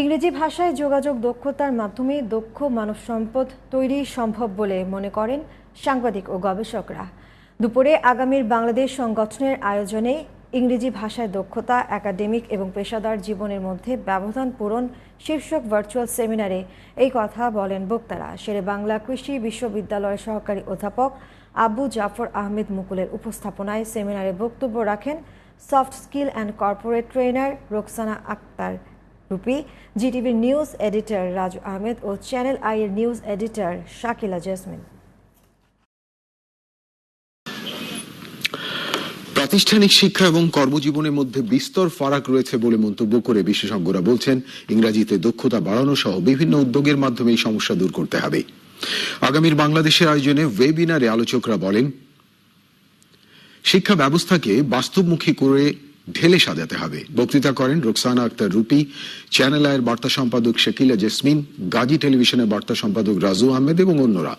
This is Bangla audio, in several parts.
ইংরেজি ভাষায় যোগাযোগ দক্ষতার মাধ্যমে দক্ষ মানব সম্পদ তৈরি সম্ভব বলে মনে করেন সাংবাদিক ও গবেষকরা। দুপুরে আগামীর বাংলাদেশ সংগঠনের আয়োজনে ইংরেজি ভাষায় দক্ষতা, একাডেমিক এবং পেশাদার জীবনের মধ্যে ব্যবধান পূরণ শীর্ষক ভার্চুয়াল সেমিনারে এই কথা বলেন বক্তারা। শেরেবাংলা কৃষি বিশ্ববিদ্যালয়ের সহকারী অধ্যাপক আবু জাফর আহমেদ মুকুলের উপস্থাপনায় সেমিনারে বক্তব্য রাখেন soft skill and corporate trainer Roksana Akter Rupi, জিটিভির নিউজ এডিটর রাজু আহমেদ ও চ্যানেল আই এর নিউজ এডিটর শাকিলা জেসমিন। প্রাতিষ্ঠানিক শিক্ষা এবং কর্মজীবনের মধ্যে বিস্তর ফারাক রয়েছে বলে মন্তব্য করে বিশেষজ্ঞরা বলছেন, ইংরেজিতে দক্ষতা বাড়ানো সহ বিভিন্ন উদ্যোগের মাধ্যমে এই সমস্যা দূর করতে হবে। আগামীর বাংলাদেশের আয়োজনে ওয়েবিনারে আলোচকরা বলেন, শিক্ষা ব্যবস্থাকে বাস্তবমুখী করে ঢেলে সাজাতে হবে। বক্তৃতা করেন রোকসানা আক্তার রুপি, চ্যানেল আইয়ের বার্তা সম্পাদক শাকিলা জেসমিন, গাজী টেলিভিশনের বার্তা সম্পাদক রাজু আহমেদ এবং অন্যরা।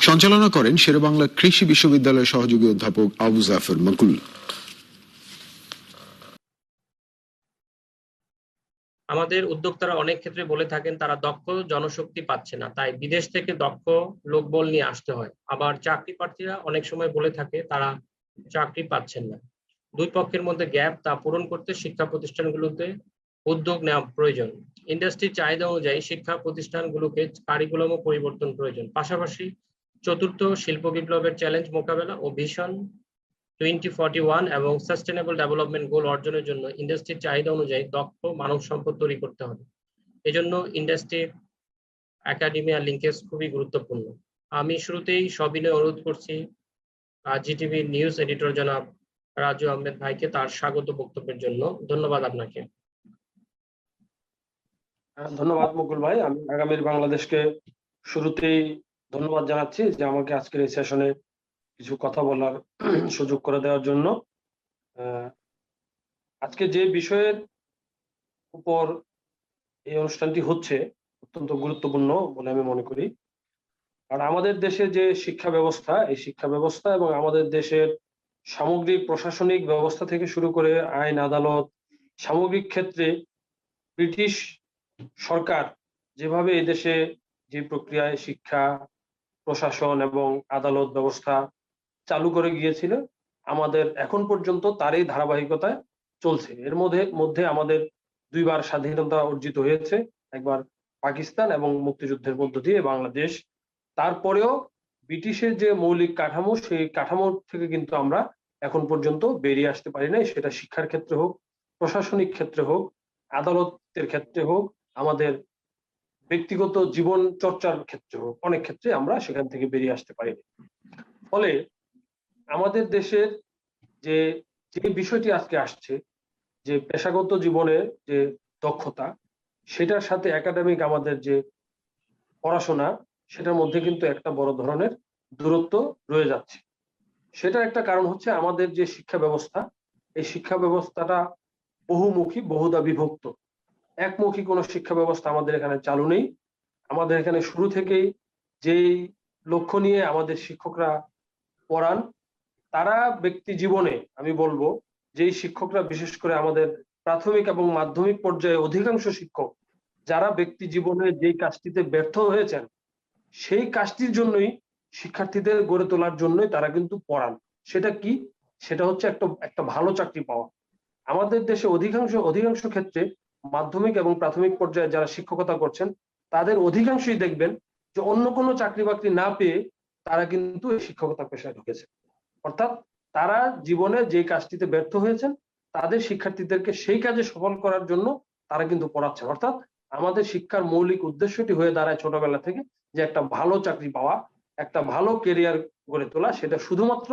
সঞ্চালনা করেন শেরেবাংলা কৃষি বিশ্ববিদ্যালয়ের সহযোগী অধ্যাপক আবু জাফর মুকুল। আমাদের উদ্যোক্তারা অনেক ক্ষেত্রে বলে থাকেন তারা দক্ষ জনশক্তি পাচ্ছে না, তাই বিদেশ থেকে দক্ষ লোকবল নিয়ে আসতে হয়। আবার চাকরি প্রার্থীরা অনেক সময় বলে থাকে তারা চাকরি পাচ্ছেন না। দুই পক্ষের মধ্যে গ্যাপ তা পূরণ করতে শিক্ষা প্রতিষ্ঠানগুলোতে উদ্যোগ নেওয়া প্রয়োজন। ইন্ডাস্ট্রির চাহিদা অনুযায়ী শিক্ষা প্রতিষ্ঠানগুলোকে কারিকুলামও পরিবর্তন প্রয়োজন। পাশাপাশি চতুর্থ শিল্প বিপ্লবের চ্যালেঞ্জ মোকাবেলা ও ভিশন 2041 এবং সাস্টেনেবল ডেভেলপমেন্ট গোল অর্জনের জন্য ইন্ডাস্ট্রির চাহিদা অনুযায়ী দক্ষ মানব সম্পদ তৈরি করতে হবে। এজন্য ইন্ডাস্ট্রি একাডেমিয়া লিঙ্কেজ খুবই গুরুত্বপূর্ণ। আমি শুরুতেই সবিনয় অনুরোধ করছি জিটিভি নিউজ এডিটর জনাব রাজু আহমেদ ভাইকে তার স্বাগত বক্তব্যের জন্য। ধন্যবাদ আপনাকে। ধন্যবাদ মুকুল ভাই। আমি আগামীর বাংলাদেশকে শুরুতেই ধন্যবাদ জানাচ্ছি যে আমাকে আজকের এই সেশনে কিছু কথা বলার সুযোগ করে দেওয়ার জন্য। আজকে যে বিষয়ের উপর এই অনুষ্ঠানটি হচ্ছে অত্যন্ত গুরুত্বপূর্ণ বলে আমি মনে করি। কারণ আমাদের দেশে যে শিক্ষা ব্যবস্থা, এই শিক্ষা ব্যবস্থা এবং আমাদের দেশের সামগ্রিক প্রশাসনিক ব্যবস্থা থেকে শুরু করে আইন আদালত, সামগ্রিক ক্ষেত্রে ব্রিটিশ সরকার যেভাবে এই দেশে যে প্রক্রিয়ায় শিক্ষা প্রশাসন এবং আদালত ব্যবস্থা চালু করে গিয়েছিল, আমাদের এখন পর্যন্ত তারই ধারাবাহিকতায় চলছে। এর মধ্যে আমাদের দুইবার স্বাধীনতা অর্জিত হয়েছে, একবার পাকিস্তান এবং মুক্তিযুদ্ধের মধ্য দিয়ে বাংলাদেশ। তারপরেও ব্রিটিশের যে মৌলিক কাঠামো, সেই কাঠামো থেকে কিন্তু আমরা এখন পর্যন্ত বেরিয়ে আসতে পারি নাই। সেটা শিক্ষার ক্ষেত্রে হোক, প্রশাসনিক ক্ষেত্রে হোক, আদালতের ক্ষেত্রে হোক, আমাদের ব্যক্তিগত জীবন চর্চার ক্ষেত্রে হোক, অনেক ক্ষেত্রে আমরা সেখান থেকে বেরিয়ে আসতে পারিনি। ফলে আমাদের দেশের যে বিষয়টি আজকে আসছে, যে পেশাগত জীবনের যে দক্ষতা, সেটার সাথে একাডেমিক আমাদের যে পড়াশোনা, সেটার মধ্যে কিন্তু একটা বড় ধরনের দূরত্ব রয়ে যাচ্ছে। সেটার একটা কারণ হচ্ছে আমাদের যে শিক্ষা ব্যবস্থা, এই শিক্ষা ব্যবস্থাটা বহুমুখী, বহুদা বিভক্ত। একমুখী কোনো শিক্ষা ব্যবস্থা আমাদের এখানে চালু নেই। আমাদের এখানে শুরু থেকেই যেই লক্ষ্য নিয়ে আমাদের শিক্ষকরা পড়ান, তারা ব্যক্তি জীবনে আমি বলবো যেই শিক্ষকরা বিশেষ করে আমাদের প্রাথমিক এবং মাধ্যমিক পর্যায়ে অধিকাংশ শিক্ষক যারা ব্যক্তি জীবনে যেই কাজটিতে ব্যর্থ হয়েছেন, সেই কাজটির জন্যই শিক্ষার্থীদের গড়ে তোলার জন্যই তারা কিন্তু পড়ান। সেটা কি? সেটা হচ্ছে একটা ভালো চাকরি পাওয়া। আমাদের দেশে অধিকাংশ ক্ষেত্রে মাধ্যমিক এবং প্রাথমিক পর্যায়ে যারা শিক্ষকতা করছেন, তাদের অধিকাংশই দেখবেন যে অন্য কোনো চাকরি বাকরি না পেয়ে তারা কিন্তু এই শিক্ষকতা পেশায় ঢুকেছে। অর্থাৎ তারা জীবনে যে কাজটিতে ব্যর্থ হয়েছেন, তাদের শিক্ষার্থীদেরকে সেই কাজে সফল করার জন্য তারা কিন্তু পড়াচ্ছেন। অর্থাৎ আমাদের শিক্ষার মৌলিক উদ্দেশ্যটি হয়ে দাঁড়ায় ছোটবেলা থেকে যে একটা ভালো চাকরি পাওয়া, একটা ভালো কেরিয়ার গড়ে তোলা, সেটা শুধুমাত্র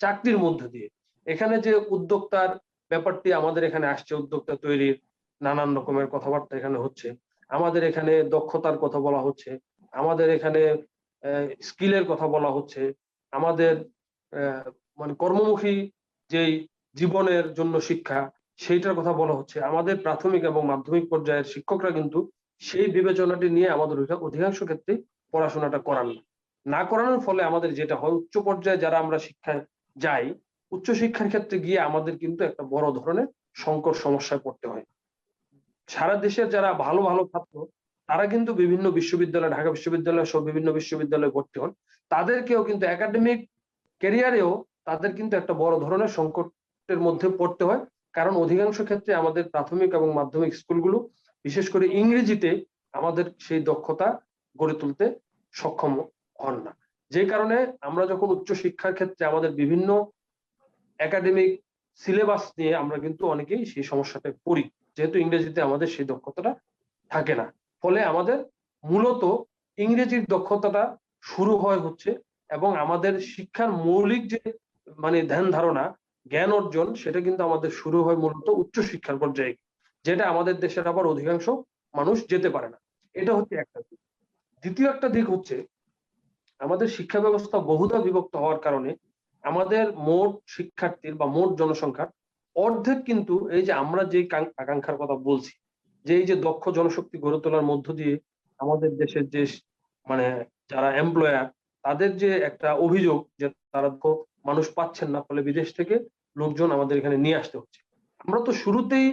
চাকরির মধ্য দিয়ে। এখানে যে উদ্যোক্তার ব্যাপারটি আমাদের এখানে আসছে, উদ্যোক্তা তৈরির নানান রকমের কথাবার্তা এখানে হচ্ছে, আমাদের এখানে দক্ষতার কথা বলা হচ্ছে, আমাদের এখানে স্কিলের কথা বলা হচ্ছে, আমাদের মানে কর্মমুখী যেই জীবনের জন্য শিক্ষা, সেইটার কথা বলা হচ্ছে। আমাদের প্রাথমিক এবং মাধ্যমিক পর্যায়ের শিক্ষকরা কিন্তু সেই বিবেচনাটি নিয়ে আমাদের অধিকাংশ ক্ষেত্রে পড়াশোনাটা করান না করানোর ফলে আমাদের যেটা হয়, উচ্চ পর্যায়ে যারা আমরা শিক্ষায় যাই, উচ্চ শিক্ষার ক্ষেত্রে গিয়ে আমাদের কিন্তু একটা বড় ধরনের সংকট সমস্যায় পড়তে হয়। সারা দেশের যারা ভালো ভালো ছাত্র তারা কিন্তু বিভিন্ন বিশ্ববিদ্যালয়, ঢাকা বিশ্ববিদ্যালয় সহ বিভিন্ন বিশ্ববিদ্যালয়ে ভর্তি হন, তাদেরকেও কিন্তু একাডেমিক ক্যারিয়ারেও তাদের কিন্তু একটা বড় ধরনের সংকটের মধ্যে পড়তে হয়। কারণ অধিকাংশ ক্ষেত্রে আমাদের প্রাথমিক এবং মাধ্যমিক স্কুলগুলো বিশেষ করে ইংরেজিতে আমাদের সেই দক্ষতা গড়ে তুলতে সক্ষম হন না। যে কারণে আমরা যখন উচ্চ শিক্ষার ক্ষেত্রে আমাদের বিভিন্ন একাডেমিক সিলেবাস নিয়ে আমরা কিন্তু অনেকেই সেই সমস্যাটায় পড়ি, যেহেতু ইংরেজিতে আমাদের সেই দক্ষতাটা থাকে না। ফলে আমাদের মূলত ইংরেজির দক্ষতাটা শুরু হয় হচ্ছে, এবং আমাদের শিক্ষার মৌলিক যে মানে ধ্যান ধারণা, জ্ঞান অর্জন, সেটা কিন্তু আমাদের শুরু হয় মূলত উচ্চ শিক্ষার পর্যায়ে, যেটা আমাদের দেশের আবার অধিকাংশ মানুষ যেতে পারে না। এটা হচ্ছে একটা দিক। দ্বিতীয় একটা দিক হচ্ছে আমাদের শিক্ষা ব্যবস্থা বহুধা বিভক্ত হওয়ার কারণে আমাদের মোট শিক্ষার্থীর বা মোট জনসংখ্যার অর্ধেক কিন্তু এই যে আমরা যে আকাঙ্ক্ষার কথা বলছি, যে এই যে দক্ষ জনশক্তি গড়ে তোলার মধ্য দিয়ে আমাদের দেশের যে মানে যারা এমপ্লয়ার, তাদের যে একটা অভিযোগ যে তারা তো মানুষ পাচ্ছেন না, ফলে বিদেশ থেকে লোকজন আমাদের এখানে নিয়ে আসতে হচ্ছে। আমরা তো শুরুতেই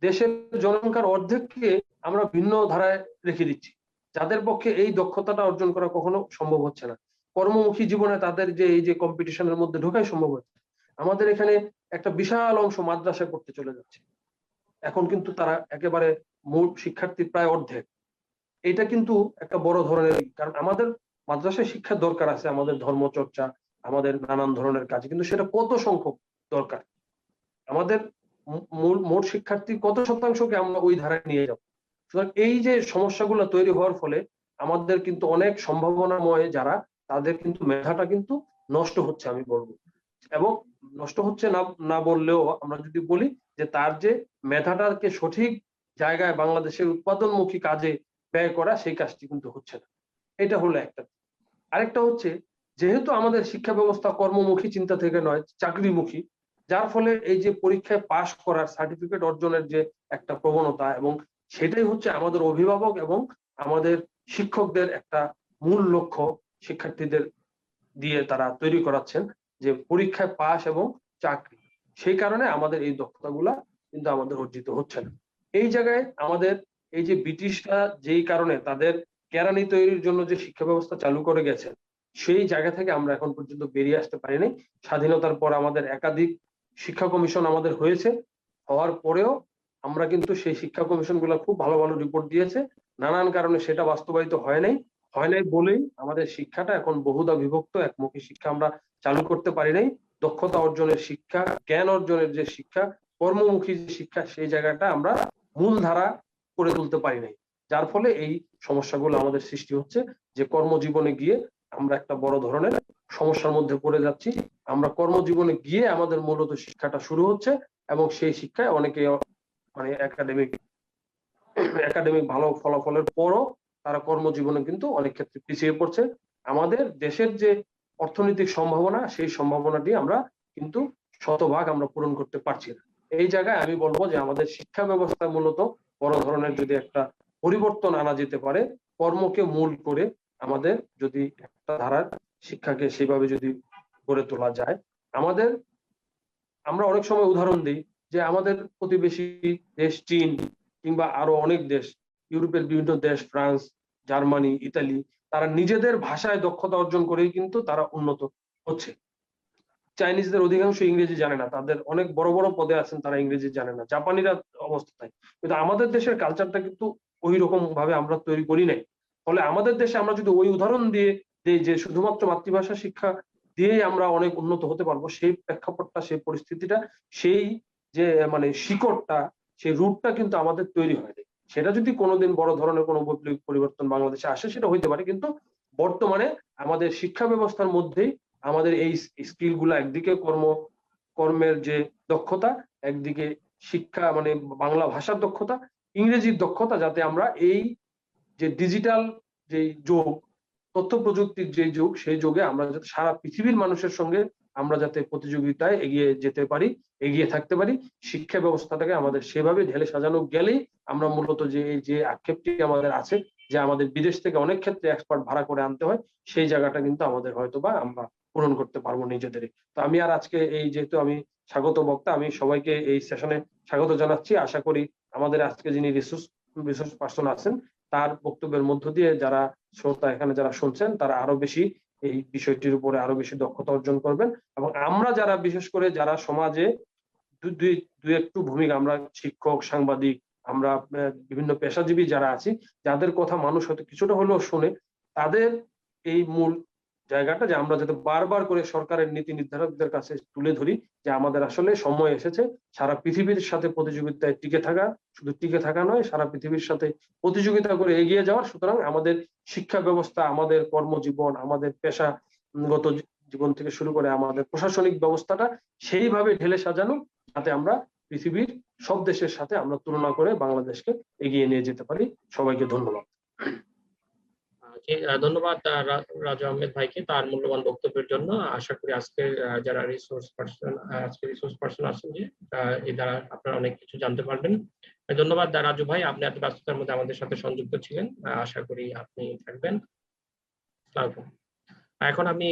দেশের জনসংখ্যার অর্ধেককে আমরা ভিন্ন ধারায় রেখে দিচ্ছি, যাদের পক্ষে এই দক্ষতাটা অর্জন করা কখনো সম্ভব হচ্ছে না। কর্মমুখী জীবনে তাদের যে এই যে কম্পিটিশনের মধ্যে ঢোকাই সম্ভব হচ্ছে। আমাদের এখানে একটা বিশাল অংশ মাদ্রাসায় পড়তে চলে যাচ্ছে, এখন কিন্তু তারা একেবারে মূল শিক্ষার্থীর প্রায় অর্ধেক। এটা কিন্তু একটা বড় ধরনের, কারণ আমাদের মাদ্রাসায় শিক্ষার দরকার আছে, আমাদের ধর্মচর্চা, আমাদের নানান ধরনের কাজ, কিন্তু সেটা কত সংখ্যক দরকার? আমাদের মূল মোট শিক্ষার্থীর কত শতাংশকে আমরা ওই ধারায় নিয়ে যাব? সুতরাং এই যে সমস্যাগুলো তৈরি হওয়ার ফলে আমাদের কিন্তু অনেক সম্ভাবনাময় যারা, তাদের কিন্তু মেধাটা কিন্তু নষ্ট হচ্ছে আমি বলবো। এবং নষ্ট হচ্ছে না না বললেও আমরা যদি বলি যে তার যে মেধাটাকে সঠিক জায়গায় বাংলাদেশের উৎপাদনমুখী কাজে ব্যয় করা, সেই কাজটি কিন্তু হচ্ছে না। এটা হলো একটা। আরেকটা হচ্ছে, যেহেতু আমাদের শিক্ষা ব্যবস্থা কর্মমুখী চিন্তা থেকে নয়, চাকরিমুখী, যার ফলে এই যে পরীক্ষায় পাশ করার সার্টিফিকেট অর্জনের যে একটা প্রবণতা, এবং সেটাই হচ্ছে আমাদের অভিভাবক এবং আমাদের শিক্ষকদের একটা মূল লক্ষ্য, শিক্ষার্থীদের দিয়ে তারা তৈরি করাচ্ছেন যে পরীক্ষায় পাশ এবং চাকরি। সেই কারণে আমাদের এই দক্ষতাগুলা কিন্তু আমাদের অর্জিত হচ্ছে না। এই জায়গায় আমাদের এই যে ব্রিটিশরা যেই কারণে তাদের কেরানি তৈরির জন্য যে শিক্ষা ব্যবস্থা চালু করে গেছেন, সেই জায়গা থেকে আমরা এখন পর্যন্ত বেরিয়ে আসতে পারিনি। স্বাধীনতার পর আমাদের একাধিক শিক্ষা কমিশন আমাদের হয়েছে, হওয়ার পরেও আমরা কিন্তু সেই শিক্ষা কমিশন গুলা খুব ভালো ভালো রিপোর্ট দিয়েছে, নানান কারণে সেটা বাস্তবায়িত হয় নাই বলেই আমাদের শিক্ষাটা এখন বহুধা বিভক্ত। একমুখী শিক্ষা আমরা চালু করতে পারি নাই। দক্ষতা অর্জনের শিক্ষা, জ্ঞান অর্জনের যে শিক্ষা, কর্মমুখী যে শিক্ষা, সেই জায়গাটা আমরা মূল ধারা করে তুলতে পারি নাই, যার ফলে এই সমস্যাগুলো আমাদের সৃষ্টি হচ্ছে, যে কর্মজীবনে গিয়ে আমরা একটা বড় ধরনের সমস্যার মধ্যে পড়ে যাচ্ছি। আমরা কর্মজীবনে গিয়ে আমাদের মূলত শিক্ষাটা শুরু হচ্ছে, এবং সেই শিক্ষায় অনেকে মানে একাডেমিক ভালো ফলাফলের পরও তারা কর্মজীবনে কিন্তু অনেক ক্ষেত্রে পিছিয়ে পড়ছে। আমাদের দেশের যে অর্থনৈতিক সম্ভাবনা, সেই সম্ভাবনাটি আমরা কিন্তু শতভাগ আমরা পূরণ করতে পারছি না। এই জায়গায় আমি বলবো যে আমাদের শিক্ষা ব্যবস্থা মূলত বড় ধরনের যদি একটা পরিবর্তন আনা যেতে পারে, কর্মকে মূল করে আমাদের যদি একটা ধারার শিক্ষাকে সেভাবে যদি গড়ে তোলা যায়। আমরা অনেক সময় উদাহরণ দিই যে আমাদের প্রতিবেশী দেশ চীন, কিংবা আরো অনেক দেশ, ইউরোপের বিভিন্ন দেশ, ফ্রান্স, জার্মানি, ইতালি, তারা নিজেদের ভাষায় দক্ষতা অর্জন করেই কিন্তু তারা উন্নত হচ্ছে। চাইনিজদের অধিকাংশ ইংরেজি জানে না, তাদের অনেক বড় বড় পদে আছেন তারা ইংরেজি জানে না, জাপানিরা অবস্থা তাই। কিন্তু আমাদের দেশের কালচারটা কিন্তু ওই রকম ভাবে আমরা তৈরি করি নাই। ফলে আমাদের দেশে আমরা যদি ওই উদাহরণ দিয়ে দিই যে শুধুমাত্র মাতৃভাষা শিক্ষা দিয়েই আমরা অনেক উন্নত হতে পারবো, সেই প্রেক্ষাপটটা, সেই পরিস্থিতিটা, সেই যে মানে শিকড়টা, সেই রুটটা কিন্তু আমাদের তৈরি হয়নি। সেটা যদি কোনোদিন বড় ধরনের কোনো বৈপ্লবিক পরিবর্তন বাংলাদেশে আসে, সেটা হইতে পারে, কিন্তু বর্তমানে আমাদের শিক্ষা ব্যবস্থার মধ্যেই আমাদের এই স্কিল গুলা, একদিকে কর্মের যে দক্ষতা, একদিকে শিক্ষা মানে বাংলা ভাষার দক্ষতা, ইংরেজির দক্ষতা, যাতে আমরা এই যে ডিজিটাল যে যুগ, তথ্য প্রযুক্তির যে যুগ, সেই যুগে আমরা যাতে সারা পৃথিবীর মানুষের সঙ্গে আমরা যাতে প্রতিযোগিতায় এগিয়ে যেতে পারি, এগিয়ে থাকতে পারি, শিক্ষা ব্যবস্থাটাকে আমাদের সেভাবে ঢেলে সাজানো গেলেই আমরা মূলত যে আক্ষেপটি আমাদের আছে যে আমাদের বিদেশ থেকে অনেক ক্ষেত্রে এক্সপার্ট ভাড়া করে আনতে হয়, সেই জায়গাটা কিন্তু আমাদের হয়তো বা আমরা পূরণ করতে পারবো নিজেদেরই। তো আমি আর আজকে এই যেহেতু আমি স্বাগত বক্তা, আমি সবাইকে এই সেশনে স্বাগত জানাচ্ছি। আশা করি আমাদের আজকে যিনি রিসোর্স পার্সন আছেন তার বক্তব্যের মধ্য দিয়ে যারা শ্রোতা এখানে যারা শুনছেন তারা আরো বেশি এই বিষয়টির উপরে আরো বেশি দক্ষতা অর্জন করবেন, এবং আমরা যারা বিশেষ করে যারা সমাজে দুই একটু ভূমিকা, আমরা শিক্ষক, সাংবাদিক, আমরা বিভিন্ন পেশাজীবী যারা আছি, যাদের কথা মানুষ হয়তো কিছুটা হলেও শুনে, তাদের এই মূল জায়গাটা যে আমরা যাতে বারবার করে সরকারের নীতি নির্ধারকদের কাছে তুলে ধরি যে আমাদের আসলে সময় এসেছে সারা পৃথিবীর সাথে প্রতিযোগিতায় টিকে থাকা, শুধু টিকে থাকা নয়, সারা পৃথিবীর সাথে প্রতিযোগিতা করে এগিয়ে যাওয়া। সুতরাং আমাদের শিক্ষা ব্যবস্থা, আমাদের কর্মজীবন, আমাদের পেশাগত জীবন থেকে শুরু করে আমাদের প্রশাসনিক ব্যবস্থাটা সেইভাবে ঢেলে সাজানো যাতে আমরা পৃথিবীর সব দেশের সাথে আমরা তুলনা করে বাংলাদেশকে এগিয়ে নিয়ে যেতে পারি। সবাইকে ধন্যবাদ। ধন্যবাদ রাজু আহমেদ ভাইকে তার মূল্যবান বক্তব্যের জন্য। আশা করি আজকে যারা রিসোর্স পার্সন আছেন যে এই দ্বারা আপনারা অনেক কিছু জানতে পারবেন। ধন্যবাদ রাজু ভাই, আপনি এত ব্যস্ততার মধ্যে আমাদের সাথে সংযুক্ত ছিলেন। আশা করি আপনি থাকবেন। এখন আমি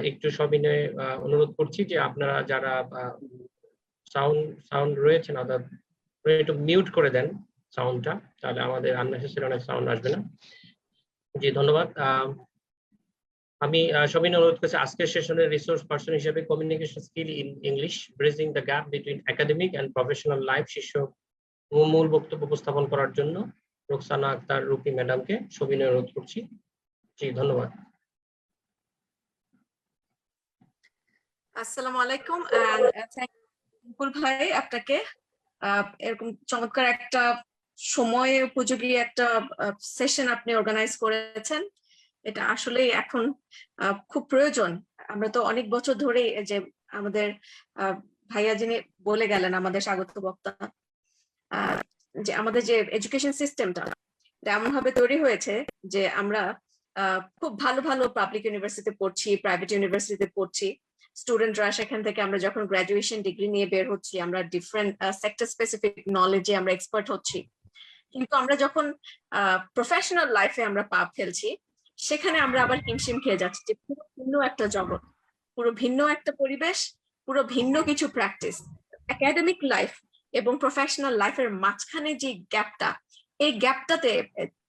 একটু সবিনয়ে অনুরোধ করছি যে আপনারা যারা সাউন্ড রয়েছেন একটু মিউট করে দেন সাউন্ডটা, তাহলে আমাদের আননেসেসারি অনেক সাউন্ড আসবে না। জি ধন্যবাদ। আমি সবিনয় অনুরোধ করছি আজকের সেশনের রিসোর্স পার্সন হিসেবে communication skill in English bridging the gap between academic and professional life শীর্ষক মূল বক্তব্য উপস্থাপন করার জন্য রোকসানা আক্তার রুপি ম্যাডামকে সবিনয় অনুরোধ করছি। জি ধন্যবাদ। আসসালামু আলাইকুম, ভাই আপনাকে এরকম চমৎকার একটা সময়ে উপযোগী একটা সেশন আপনি অর্গানাইজ করেছেন। এটা আসলে এখন খুব প্রয়োজন। আমরা তো অনেক বছর ধরে যে আমাদের ভাইয়া যিনি বলে গেলেন, আমাদের স্বাগত বক্তা, যে আমাদের যে এডুকেশন সিস্টেমটা এমন ভাবে তৈরি হয়েছে যে আমরা খুব ভালো ভালো পাবলিক ইউনিভার্সিটিতে পড়ছি, প্রাইভেট ইউনিভার্সিটিতে পড়ছি। স্টুডেন্টরা সেখান থেকে আমরা যখন গ্রাজুয়েশন ডিগ্রি নিয়ে বের হচ্ছি, আমরা ডিফারেন্ট সেক্টর স্পেসিফিক নলেজে আমরা এক্সপার্ট হচ্ছি। কিন্তু আমরা যখন প্রফেশনাল লাইফে আমরা পা ফেলছি, সেখানে আমরা আবার হিমশিম খেয়ে যাচ্ছি যে পুরো ভিন্ন একটা জগৎ, পুরো ভিন্ন একটা পরিবেশ, পুরো ভিন্ন কিছু প্র্যাকটিস। একাডেমিক লাইফ এবং প্রফেশনাল লাইফের মাঝখানে যে গ্যাপটা, এই গ্যাপটাতে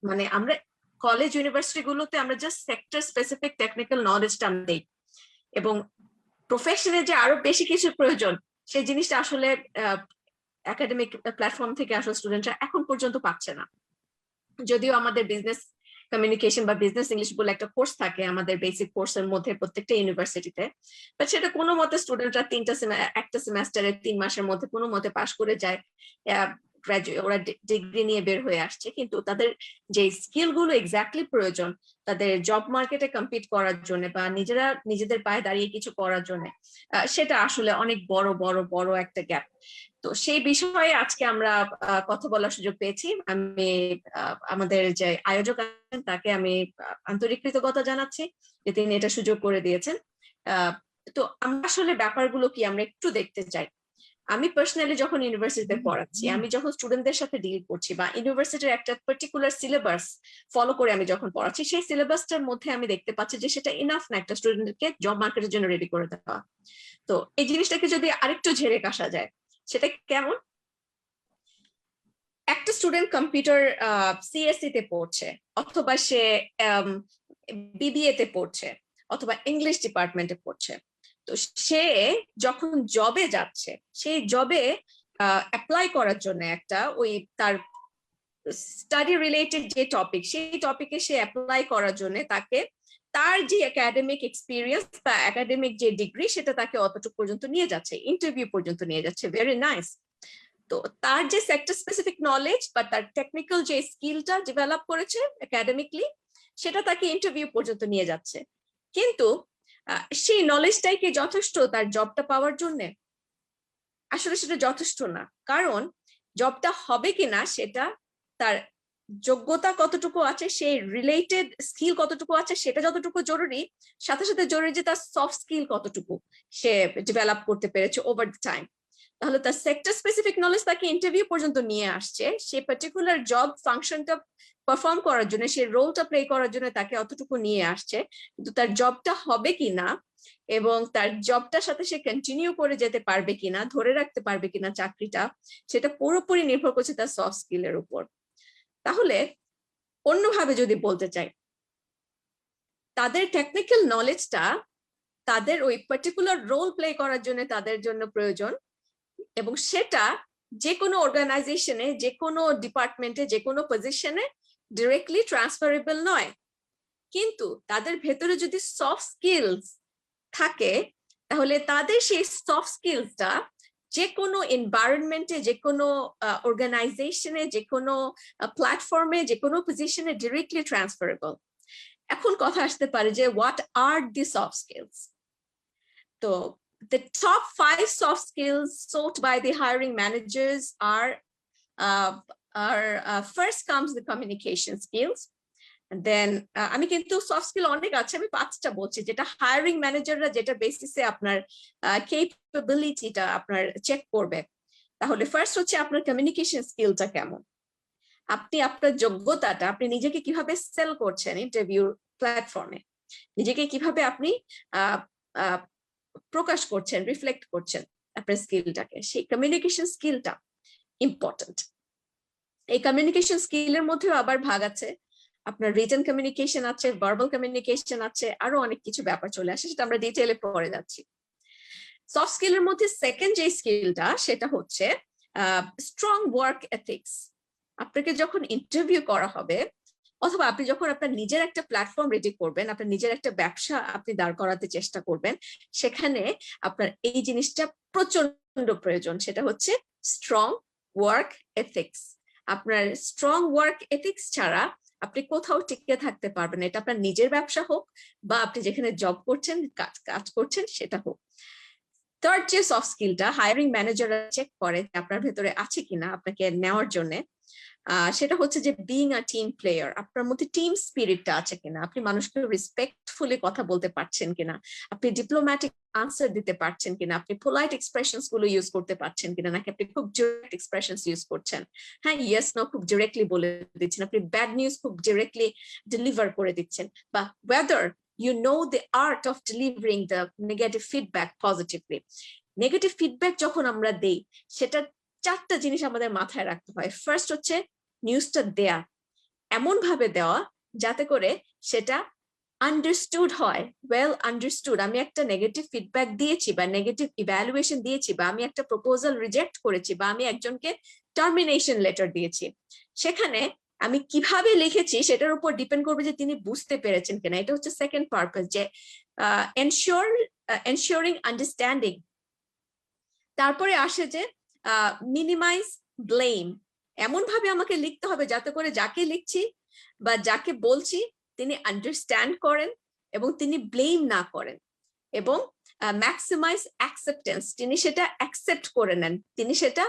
মানে আমরা কলেজ ইউনিভার্সিটি গুলোতে আমরা জাস্ট সেক্টর স্পেসিফিক টেকনিক্যাল নলেজটা দেই, এবং প্রফেশনে যে আরো বেশি কিছু প্রয়োজন সেই জিনিসটা আসলে একাডেমিক প্ল্যাটফর্ম থেকে আসলে স্টুডেন্টরা এখন পর্যন্ত পাচ্ছে না। যদিও আমাদের বিজনেস কমিউনিকেশন বা বিজনেস ইংলিশ বলে একটা কোর্স থাকে আমাদের বেসিক কোর্সের মধ্যে প্রত্যেকটা ইউনিভার্সিটিতে, বাট সেটা কোনো মতে স্টুডেন্টরা একটা সেমেস্টারে 3 মাসের মধ্যে কোনো মতে পাশ করে যায়, ওরা ডিগ্রি নিয়ে বের হয়ে আসছে। কিন্তু তাদের যে স্কিল গুলো এক্স্যাক্টলি প্রয়োজন তাদের জব মার্কেটে কম্পিট করার জন্য বা নিজেদের পায়ে দাঁড়িয়ে কিছু করার জন্য, সেটা আসলে অনেক বড় বড় বড় একটা গ্যাপ। তো সেই বিষয়ে আজকে আমরা কথা বলার সুযোগ পেয়েছি। আমি আমাদের যে আয়োজক আছেন তাকে আমি আন্তরিক কৃতজ্ঞতা জানাচ্ছি যে তিনি এটা সুযোগ করে দিয়েছেন। তো আমরা আসলে ব্যাপারগুলো কি আমরা একটু দেখতে চাই। আমি পার্সোনালি যখন ইউনিভার্সিটিতে পড়াচ্ছি, আমি যখন স্টুডেন্টদের সাথে ডিল করছি বা ইউনিভার্সিটির একটা পার্টিকুলার সিলেবাস ফলো করে আমি যখন পড়াচ্ছি, সেই সিলেবাসটার মধ্যে আমি দেখতে পাচ্ছি যে সেটা ইনাফ না একটা স্টুডেন্টকে জব মার্কেটের জন্য রেডি করে দেওয়া। তো এই জিনিসটাকে যদি আরেকটু ঝেড়ে কাশা যায়, সেটা কেমন? একটা স্টুডেন্ট কম্পিউটার সিএসসি তে পড়ছে, অথবা সে বিবিএ তে পড়ছে, অথবা ইংলিশ ডিপার্টমেন্টে পড়ছে। তো সে যখন জবে যাচ্ছে, সেই জবে অ্যাপ্লাই করার জন্য একটা ওই তার স্টাডি রিলেটেড যে টপিক, সেই টপিকে সে অ্যাপ্লাই করার জন্য তাকে তার যে একাডেমিক এক্সপিরিয়েন্স বা একাডেমিক যে ডিগ্রি সেটা তাকে অতটুকু পর্যন্ত নিয়ে যাচ্ছে, ইন্টারভিউ পর্যন্ত নিয়ে যাচ্ছে। Very nice. তো তার যে সেক্টর স্পেসিফিক নলেজ বা তার টেকনিক্যাল যে স্কিলটা ডেভেলপ করেছে একাডেমিকলি, সেটা তাকে ইন্টারভিউ পর্যন্ত নিয়ে যাচ্ছে। কিন্তু সেই নলেজটাই কি যথেষ্ট তার জবটা পাওয়ার জন্য? আসলে সেটা যথেষ্ট না। কারণ জবটা হবে কিনা সেটা তার যোগ্যতা কতটুকু আছে, সেই রিলেটেড স্কিল কতটুকু আছে সেটা যতটুকু জরুরি, সাথে সাথে জরুরি যে তার সফট স্কিল কতটুকু সে ডেভেলপ করতে পেরেছে ওভার দ্য টাইম। তাহলে তার সেক্টর স্পেসিফিক নলেজ তাকে ইন্টারভিউ পর্যন্ত নিয়ে আসছে, সে পার্টিকুলার জব ফাংশনটা পারফর্ম করার জন্য, সে রোলটা প্লে করার জন্য তাকে অতটুকু নিয়ে আসছে, কিন্তু তার জবটা হবে কিনা এবং তার জবটার সাথে সে কন্টিনিউ করে যেতে পারবে কিনা, ধরে রাখতে পারবে কিনা চাকরিটা, সেটা পুরোপুরি নির্ভর করছে তার সফট স্কিলের উপর। তাহলে অন্যভাবে যদি বলতে চাই, তাদের টেকনিক্যাল নলেজটা তাদের ওই পার্টিকুলার রোল প্লে করার জন্য তাদের জন্য প্রয়োজন, এবং সেটা যে কোনো অর্গানাইজেশনে, যে কোনো ডিপার্টমেন্টে, যে কোনো পজিশনে ডিরেক্টলি ট্রান্সফারেবল নয়। কিন্তু তাদের ভেতরে যদি সফট স্কিলস থাকে, তাহলে তাদের সেই সফট স্কিলসটা যে কোনো এনভায়রনমেন্টে, যে কোনো অর্গানাইজেশনে, যে কোনো প্ল্যাটফর্মে, যে কোনো পজিশনে ডিরেক্টলি ট্রান্সফারেবল। এখন কথা আসতে পারে যে what are the soft skills? তো the top 5 soft skills sought by the hiring managers are first comes the communication skills, and then আমি কিন্তু সফট স্কিল অনেক আছে, আমি 5টা বলছি যেটা হায়ারিং ম্যানেজাররা যেটা বেসিসে আপনার ক্যাপাবিলিটিটা আপনার চেক করবে। তাহলে ফার্স্ট হচ্ছে আপনার কমিউনিকেশন স্কিলটা কেমন, আপনি আপনার যোগ্যতাটা, আপনি নিজেকে কিভাবে সেল করছেন ইন্টারভিউ প্ল্যাটফর্মে, নিজেকে কিভাবে আপনি প্রকাশ করছেন, রিফ্লেক্ট করছেন আপনার স্কিলটাকে, সেই কমিউনিকেশন স্কিলটা ইম্পর্টেন্ট। এই কমিউনিকেশন স্কিলের মধ্যেও আবার ভাগ আছে, আপনার রিটেন কমিউনিকেশন আছে, ভার্বাল কমিউনিকেশন আছে, আরো অনেক কিছু ব্যাপার চলে আসে, সেটা আমরা ডিটেইলে পরে যাচ্ছি। সফট স্কিলের মধ্যে সেকেন্ড যে স্কিলটা সেটা হচ্ছে স্ট্রং ওয়ার্ক এথিক্স। আপনাকে যখন ইন্টারভিউ করা হবে, অথবা আপনি যখন আপনার নিজের একটা প্ল্যাটফর্ম রেডি করবেন, আপনার নিজের একটা ব্যবসা আপনি দাঁড় করাতে চেষ্টা করবেন, সেখানে আপনার এই জিনিসটা প্রচন্ড প্রয়োজন, সেটা হচ্ছে স্ট্রং ওয়ার্ক এথিক্স। আপনার স্ট্রং ওয়ার্ক এথিক্স ছাড়া আপনি কোথাও টিকে থাকতে পারবেন না, এটা আপনার নিজের ব্যবসা হোক বা আপনি যেখানে জব করছেন, কাজ করছেন সেটা হোক। থার্ড যে সফট স্কিলটা হায়ারিং ম্যানেজাররা চেক করে আপনার ভেতরে আছে কিনা আপনাকে নেওয়ার জন্য, সেটা হচ্ছে যে বিং আ টিম প্লেয়ার। আপনার মধ্যে টিম স্পিরিটটা আছে কিনা, আপনি মানুষকে রেসপেক্টফুলি কথা বলতে পারছেন কিনা, আপনি ডিপ্লোম্যাটিক আনসার দিতে পারছেন কিনা, আপনি পোলাইট এক্সপ্রেশনস গুলো ইউজ করতে পারছেন কিনা, নাকি আপনি খুব ডিরেক্ট এক্সপ্রেশনস ইউজ করছেন, হ্যাঁ ইয়েস নো খুব ডিরেক্টলি বলে দিচ্ছেন, আপনি ব্যাড নিউজ খুব ডিরেক্টলি ডেলিভার করে দিচ্ছেন, বা weather you know the art of delivering the negative feedback positively. Negative feedback যখন আমরা দেই, সেটা 4টা জিনিস আমাদের মাথায় রাখতে হয়। ফার্স্ট হচ্ছে নিউজটা দেয়া, এমন ভাবে দেওয়া যাতে করে সেটা আন্ডারস্টুড হয়, ওয়েল আন্ডারস্টুড। আমি একটা নেগেটিভ ফিডব্যাক দিয়েছি বা নেগেটিভ ইভ্যালুয়েশন দিয়েছি, বা আমি একটা প্রপোজাল রিজেক্ট করেছি, বা আমি একজনকে টার্মিনেশন লেটার দিয়েছি, সেখানে আমি কিভাবে লিখেছি সেটার উপর ডিপেন্ড করবে যে তিনি বুঝতে পেরেছেন কিনা। এটা হচ্ছে সেকেন্ড পারপাস, যে এনশিওরিং আন্ডারস্ট্যান্ডিং। তারপরে আসে যে মিনিমাইজ ব্লেম। এমন ভাবে আমাকে লিখতে হবে যাতে করে যাকে লিখছি বা যাকে বলছি তিনি আন্ডারস্ট্যান্ড করেন এবং তিনি ব্লেম না করেন, এবং ম্যাক্সিমাইজ অ্যাকসেপ্টেন্স, তিনি সেটা অ্যাকসেপ্ট করে নেন, তিনি সেটা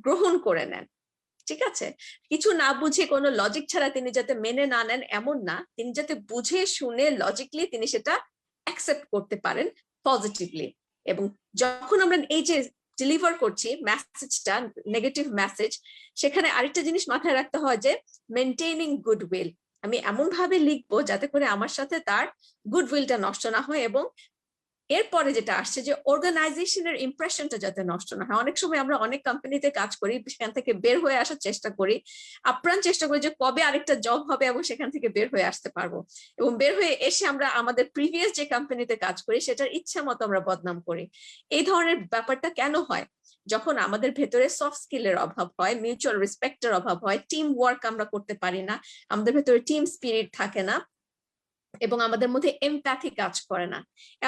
গ্রহণ করে নেন। ঠিক আছে, কিছু না বুঝে কোনো লজিক ছাড়া তিনি যাতে মেনে না নেন এমন না, তিনি যাতে বুঝে শুনে লজিকলি তিনি সেটা অ্যাকসেপ্ট করতে পারেন পজিটিভলি। এবং যখন আমরা এই যে ডেলিভার করছি মেসেজটা, নেগেটিভ মেসেজ, সেখানে আরেকটা জিনিস মাথায় রাখতে হয় যে মেনটেনিং গুডউইল। আমি এমন ভাবে লিখবো যাতে করে আমার সাথে তার গুডউইলটা নষ্ট না হয়, এবং এরপরে যেটা আসছে যে অর্গানাইজেশনের ইমপ্রেশনটা যাতে নষ্ট না হয়। অনেক সময় আমরা অনেক কোম্পানিতে কাজ করি, সেখান থেকে বের হয়ে আসার চেষ্টা করি, আপ্রাণ চেষ্টা করি যে কবে আরেকটা জব হবে এবং সেখান থেকে বের হয়ে আসতে পারবো, এবং বের হয়ে এসে আমরা আমাদের প্রিভিয়াস যে কোম্পানিতে কাজ করি সেটার ইচ্ছা মতো আমরা বদনাম করি। এই ধরনের ব্যাপারটা কেন হয়? যখন আমাদের ভেতরে সফট স্কিলের অভাব হয়, মিউচুয়াল রেসপেক্টের অভাব হয়, টিম ওয়ার্ক আমরা করতে পারি না, আমাদের ভেতরে টিম স্পিরিট থাকে না, এবং আমাদের মধ্যে এমপ্যাথি কাজ করে না।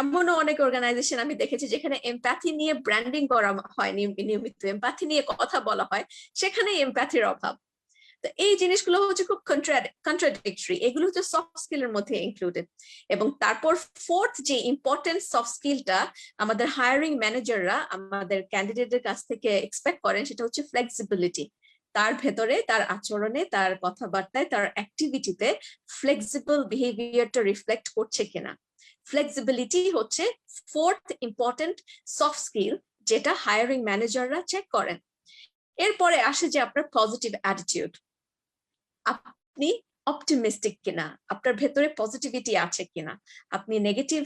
এমনও অনেক অর্গানাইজেশন আমি দেখেছি যেখানে এমপ্যাথি নিয়ে ব্র্যান্ডিং করা হয়, নিয়মিত এমপ্যাথি নিয়ে কথা বলা হয়, সেখানে এমপ্যাথির অভাব। তো এই জিনিসগুলো হচ্ছে খুব কন্ট্রাডিক্টরি, এগুলো হচ্ছে সফট স্কিলের মধ্যে ইনক্লুডেড। এবং তারপর ফোর্থ যে ইম্পর্টেন্ট সফট স্কিলটা আমাদের হায়ারিং ম্যানেজাররা আমাদের ক্যান্ডিডেটের কাছ থেকে এক্সপেক্ট করেন, সেটা হচ্ছে ফ্লেক্সিবিলিটি। তার ভেতরে, তার আচরণে, তার কথাবার্তায়, তার অ্যাক্টিভিটিতে ফ্লেক্সিবল বিহেভিয়ারটা রিফ্লেক্ট করছে কিনা। ফ্লেক্সিবিলিটি হচ্ছে ফোর্থ ইম্পর্টেন্ট সফট স্কিল, যেটা হায়ারিং ম্যানেজাররা চেক করেন। এরপরে আসে যে আপনার পজিটিভ অ্যাটিটিউড, আপনি অপটিমিস্টিক কিনা, আপনার ভেতরে পজিটিভিটি আছে কিনা, আপনি নেগেটিভ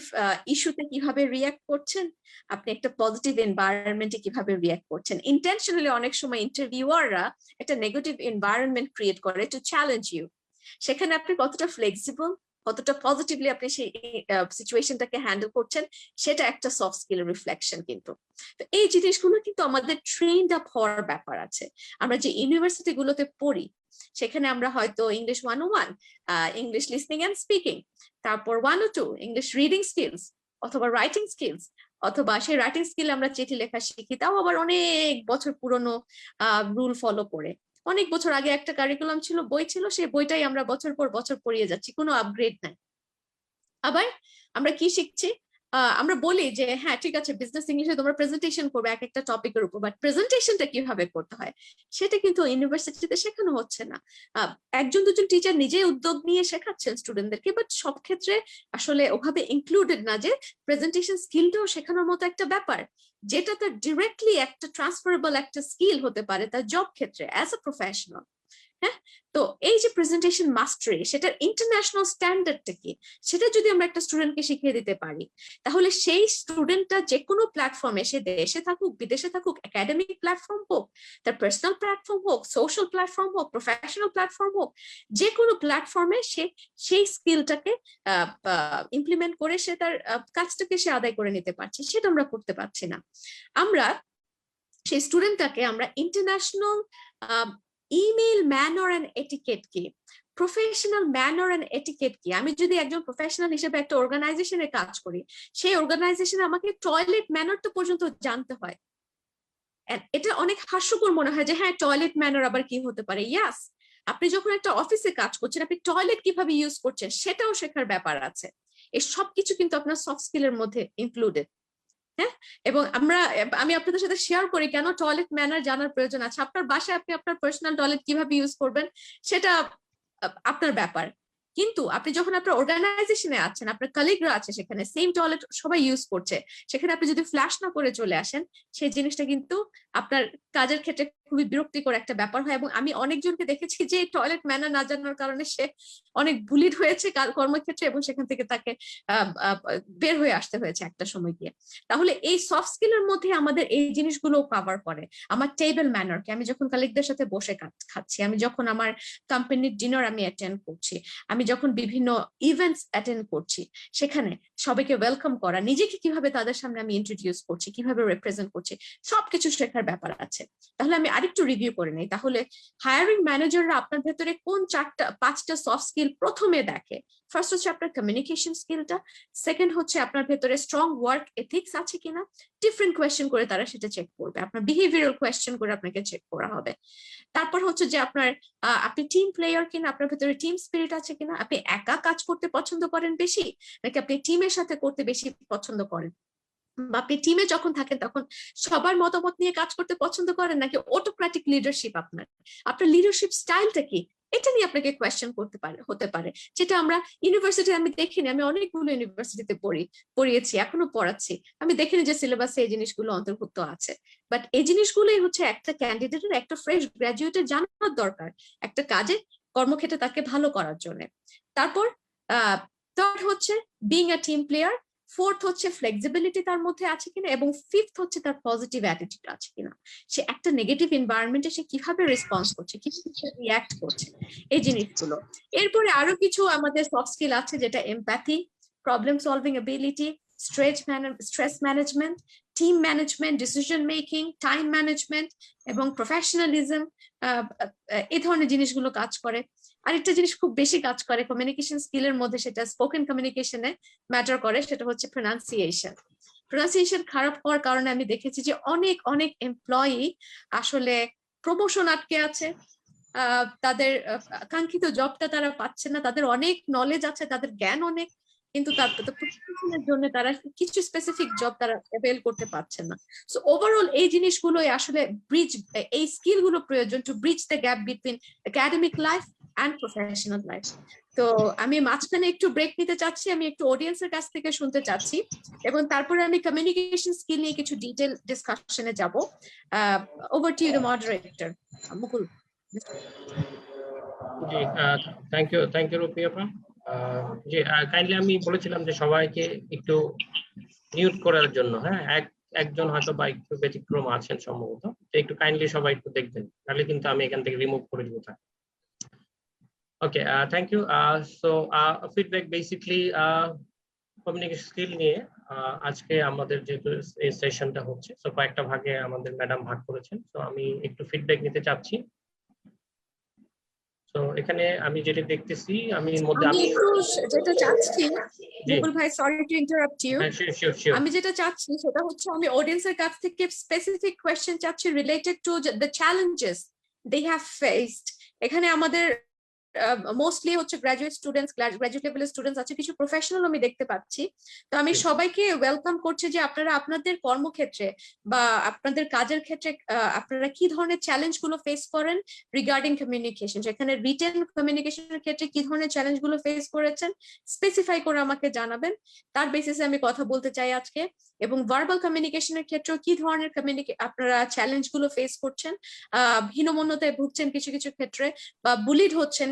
ইস্যুতে কিভাবে রিয়াক্ট করছেন, আপনি একটা পজিটিভ এনভায়রনমেন্টে কিভাবে রিয়াক্ট করছেন। ইন্টেনশনালি অনেক সময় ইন্টারভিউয়াররা একটা নেগেটিভ এনভায়রনমেন্ট ক্রিয়েট করে টু চ্যালেঞ্জ ইউ। সেখানে আপনি কতটা ফ্লেক্সিবল, কতটা পজিটিভলি আপনি সেই সিচুয়েশনটাকে হ্যান্ডেল করছেন, সেটা একটা সফট স্কিলের রিফ্লেকশন কিন্তু। তো এই জিনিসগুলো কিন্তু আমাদের ট্রেন্ড আপ হওয়ার ব্যাপার আছে। আমরা যে ইউনিভার্সিটি গুলোতে পড়ি সেখানে আমরা হয়তো English 101, English listening and speaking, তারপর 102 ইংলিশ রিডিং স্কিলস অথবা রাইটিং স্কিলস, অথবা সেই রাইটিং স্কিল আমরা চিঠি লেখা শিখি, তাও আবার অনেক বছর পুরনো রুল ফলো করে। অনেক বছর আগে একটা কারিকুলাম ছিল, বই ছিল, সেই বইটাই আমরা বছর পর বছর পড়িয়ে যাচ্ছি, কোনো আপগ্রেড নাই। আবার আমরা কি শিখছি, আমরা বলি যে হ্যাঁ ঠিক আছে বিজনেস ইংলিশে তোমরা প্রেজেন্টেশন করবে এক একটা টপিকের উপর, বাট প্রেজেন্টেশনটা কিভাবে করতে হয় সেটা কিন্তু ইউনিভার্সিটিতে শেখানো হচ্ছে না। একজন দুজন টিচার নিজেই উদ্যোগ নিয়ে শেখাচ্ছেন স্টুডেন্টদেরকে, বাট সব ক্ষেত্রে আসলে ওভাবে ইনক্লুডেড না যে প্রেজেন্টেশন স্কিলটাও শেখানোর মতো একটা ব্যাপার, যেটা তার ডিরেক্টলি একটা ট্রান্সফারেবল একটা স্কিল হতে পারে তার জব ক্ষেত্রে অ্যাজ আ প্রফেশনাল। হ্যাঁ, তো এই যে প্রেজেন্টেশন মাস্টারি, সেটার ইন্টারন্যাশনাল স্ট্যান্ডার্ডটা কি, সেটা যদি আমরা একটা স্টুডেন্টকে শিখিয়ে দিতে পারি, তাহলে সেই স্টুডেন্টটা যে কোনো প্ল্যাটফর্মে, সে দেশে থাকুক বিদেশে থাকুক, একাডেমিক প্ল্যাটফর্ম হোক, তার পার্সোনাল প্ল্যাটফর্ম হোক, সোশ্যাল প্ল্যাটফর্ম হোক, প্রফেশনাল প্ল্যাটফর্ম হোক, যে কোনো প্ল্যাটফর্মে সে সেই স্কিলটাকে ইমপ্লিমেন্ট করে সে তার কাজটাকে সে আদায় করে নিতে পারছে, সেটা আমরা করতে পারছি না। আমরা সেই স্টুডেন্টটাকে আমরা international email manner and etiquette কি, প্রফেশনাল ম্যানার এন্ড এটিকেট কি, আমি যদি একজন প্রফেশনাল হিসেবে একটা অর্গানাইজেশনে কাজ করি, সেই অর্গানাইজেশনে আমাকে টয়লেট ম্যানারটা পর্যন্ত জানতে হয়। এটা অনেক হাস্যকর মনে হয় যে হ্যাঁ টয়লেট ম্যানার আবার কি হতে পারে। ইয়াস, আপনি যখন একটা অফিসে কাজ করছেন, আপনি টয়লেট কিভাবে ইউজ করছেন সেটাও শেখার ব্যাপার আছে। এই সবকিছু কিন্তু আপনার সফট স্কিলের মধ্যে ইনক্লুডেড। হ্যাঁ, এবং আমি আপনাদের সাথে শেয়ার করি কেন টয়লেট ম্যানার জানার প্রয়োজন আছে। আপনার বাসায় আপনি আপনার পার্সোনাল টয়লেট কিভাবে ইউজ করবেন সেটা আপনার ব্যাপার, কিন্তু আপনি যখন আপনার অর্গানাইজেশনে আছেন, আপনার কলিগরা আছে সেখানে, সেম টয়লেট সবাই ইউজ করছে, সেখানে আপনি যদি ফ্ল্যাশ না করে চলে আসেন, সেই জিনিসটা কিন্তু আপনার কাজের ক্ষেত্রে খুবই বিরক্তিকর একটা ব্যাপার হয়। এবং আমি অনেকজনকে দেখেছি যে টয়লেট ম্যানার না জানার কারণে সে অনেক বুলিড হয়েছে কর্মক্ষেত্রে, এবং সেখান থেকে তাকে বের হয়ে আসতে হয়েছে একটা সময় গিয়ে। তাহলে এই সফট স্কিলের মধ্যে আমাদের এই জিনিসগুলো কভার করে। আমার টেবিল ম্যানারকে, আমি যখন কলিগদের সাথে বসে খাচ্ছি, আমি যখন আমার কোম্পানির ডিনার আমি অ্যাটেন্ড করছি, আমি যখন বিভিন্ন ইভেন্টস অ্যাটেন্ড করছি, সেখানে সবাইকে ওয়েলকাম করা, নিজেকে কিভাবে তাদের সামনে আমি ইন্ট্রোডিউস করছি, কিভাবে রিপ্রেজেন্ট করছি, সবকিছু শেখার ব্যাপার আছে। তাহলে আমি আরেকটু রিভিউ করে নিই। তাহলে হায়ারিং ম্যানেজাররা আপনার ভেতরে কোন 4-5টা সফট স্কিল প্রথমে দেখে? ফার্স্ট হচ্ছে আপনার কমিউনিকেশন স্কিলটা, সেকেন্ড হচ্ছে আপনার ভেতরে স্ট্রং ওয়ার্ক এথিক্স আছে কিনা, ডিফারেন্ট কোয়েশ্চেন করে তারা সেটা চেক করবে, আপনার বিহেভিয়ারাল কোয়েশ্চেন করে আপনাকে চেক করা হবে। তারপর হচ্ছে যে আপনি টিম প্লেয়ার কিনা, আপনার ভেতরে টিম স্পিরিট আছে কিনা, আপনি একা কাজ করতে পছন্দ করেন বেশি নাকি আপনি টিমের সাথে করতে বেশি পছন্দ করেন, বা আপনি টিমে যখন থাকেন তখন সবার মতামত নিয়ে কাজ করতে পছন্দ করেন নাকি অটোক্রেটিক লিডারশিপ, আপনার লিডারশিপ স্টাইলটা কি, এটা নিয়ে আপনাকে কোয়েশ্চেন হতে পারে। যেটা আমরা ইউনিভার্সিটি আমি দেখিনি, আমি অনেকগুলো ইউনিভার্সিটিতে পড়িয়েছি, এখনো পড়াচ্ছি, আমি দেখিনি যে সিলেবাসে এই জিনিসগুলো অন্তর্ভুক্ত আছে। বাট এই জিনিসগুলোই হচ্ছে একটা ক্যান্ডিডেটের, একটা ফ্রেশ গ্রাজুয়েটের জানার দরকার একটা কাজে কর্মক্ষেত্রে তাকে ভালো করার জন্য। তারপর থার্ড হচ্ছে being a team player, fourth হচ্ছে ফ্লেক্সিবিলিটি তার মধ্যে আছে কিনা, এবং ফিফথ হচ্ছে তার পজিটিভ অ্যাটিটিউড আছে কিনা, সে একটা নেগেটিভ এনভায়রনমেন্টে সে কিভাবে রেসপন্স করছে, কিভাবে রিঅ্যাক্ট করছে, এই জিনিসগুলো। এরপরে আরো কিছু আমাদের সফট স্কিল আছে, যেটা empathy, problem solving ability, stress management, team management, decision making, time management এবং প্রফেশনালিজম, এই ধরনের জিনিসগুলো কাজ করে। আরেকটা জিনিস খুব বেশি কাজ করে কমিউনিকেশন স্কিলের মধ্যে, সেটা স্পোকেন কমিউনিকেশনে ম্যাটার করে, সেটা হচ্ছে প্রোনাউন্সিয়েশন খারাপ হওয়ার কারণে আমি দেখেছি যে অনেক এমপ্লয়ি আসলে প্রমোশন আটকে আছে, তাদের কাঙ্ক্ষিত জবটা তারা পাচ্ছে না, তাদের অনেক নলেজ আছে, তাদের জ্ঞান অনেক, কিন্তু প্রমোশনের জন্য তারা কিছু স্পেসিফিক জব তারা অ্যাভেল করতে পারছে না। সো ওভারঅল এই জিনিসগুলোই আসলে এই স্কিলগুলো প্রয়োজন two bridge the gap between academic life and professional life. তো আমি মাঝখানে একটু ব্রেক নিতে চাচ্ছি, আমি একটু অডিয়েন্সের কাছ থেকে শুনতে চাচ্ছি, এবং তারপরে আমি কমিউনিকেশন স্কিল নিয়ে কিছু ডিটেল ডিসকাশনে যাব। Over to you the moderator Mukul. জি, থ্যাংক ইউ রুপি আপা। জি, কাইন্ডলি আমি বলেছিলাম যে সবাইকে একটু মিউট করার জন্য, হ্যাঁ, একজন হয়তো বা একটু ব্যতিক্রম আছেন সম্ভবত, একটু কাইন্ডলি সবাই একটু দেখবেন, তাহলে কিন্তু আমি এখান থেকে রিমুভ করে দিব। Okay, thank you. So feedback basically communication skill নিয়ে আজকে আমাদের যেহেতু এই সেশনটা হচ্ছে, সো কয়েকটা ভাগে আমাদের ম্যাডাম ভাগ করেছেন, তো আমি একটু ফিডব্যাক নিতে চাচ্ছি। তো এখানে আমি যেটা দেখতেছি, আমি এর মধ্যে আমি একটু যেটা চাচ্ছি মুকুল ভাই, সরি টু ইন্টারাপ্ট ইউ, আমি যেটা চাচ্ছি সেটা হচ্ছে আমি অডিয়েন্সের কাছ থেকে স্পেসিফিক কোয়েশ্চেন চাচ্ছি related to the challenges they have faced. এখানে আমাদের মোস্টলি হচ্ছে গ্রাজুয়েট লেভেলের স্টুডেন্টস আছে, কিছু প্রফেশনাল আমি দেখতে পাচ্ছি। তো আমি সবাইকে ওয়েলকাম করছি যে আপনারা আপনাদের কর্মক্ষেত্রে বা আপনাদের কাজের ক্ষেত্রে আপনারা কি ধরনের চ্যালেঞ্জ গুলো ফেস করেন রিগার্ডিং কমিউনিকেশন, এখানে রিটেন কমিউনিকেশনের ক্ষেত্রে কি ধরনের চ্যালেঞ্জ গুলো ফেস করেছেন স্পেসিফাই করে আমাকে জানাবেন, তার বেসিসে আমি কথা বলতে চাই আজকে। এবং ভার্বাল কমিউনিকেশনের ক্ষেত্রেও কি ধরনের আপনারা চ্যালেঞ্জ গুলো ফেস করছেন, হীনমন্যতায় ভুগছেন কিছু কিছু ক্ষেত্রে, বা বুলিড হচ্ছেন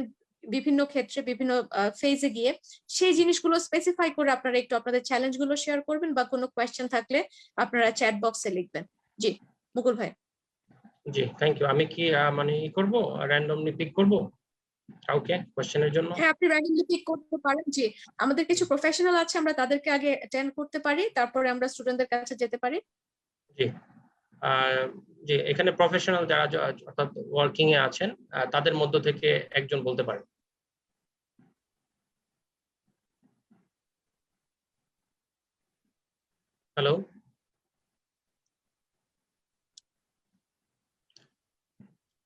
বিভিন্ন ক্ষেত্রে বিভিন্ন ফেজে গিয়ে, সেই জিনিসগুলো স্পেসিফাই করে আপনারা একটু আপনাদের চ্যালেঞ্জ গুলো শেয়ার করবেন, বা কোনো কোয়েশ্চেন থাকলে আপনারা চ্যাট বক্সে লিখবেন। জি মুকুল ভাই। জি, থ্যাংক ইউ। আমি কি মানে ই করব, র্যান্ডমলি পিক করব কাউকে কোশ্চেনের জন্য? হ্যাঁ, আপনি র্যান্ডমলি পিক করতে পারেন। জি, আমাদের কিছু প্রফেশনাল আছে, আমরা তাদেরকে আগে অ্যাটেন্ড করতে পারি, তারপরে আমরা স্টুডেন্টদের কাছে যেতে পারি। জি, যে এখানে প্রফেশনাল যারা অর্থাৎ ওয়ার্কিং এ আছেন, তাদের মধ্য থেকে একজন বলতে পারেন। হ্যালো,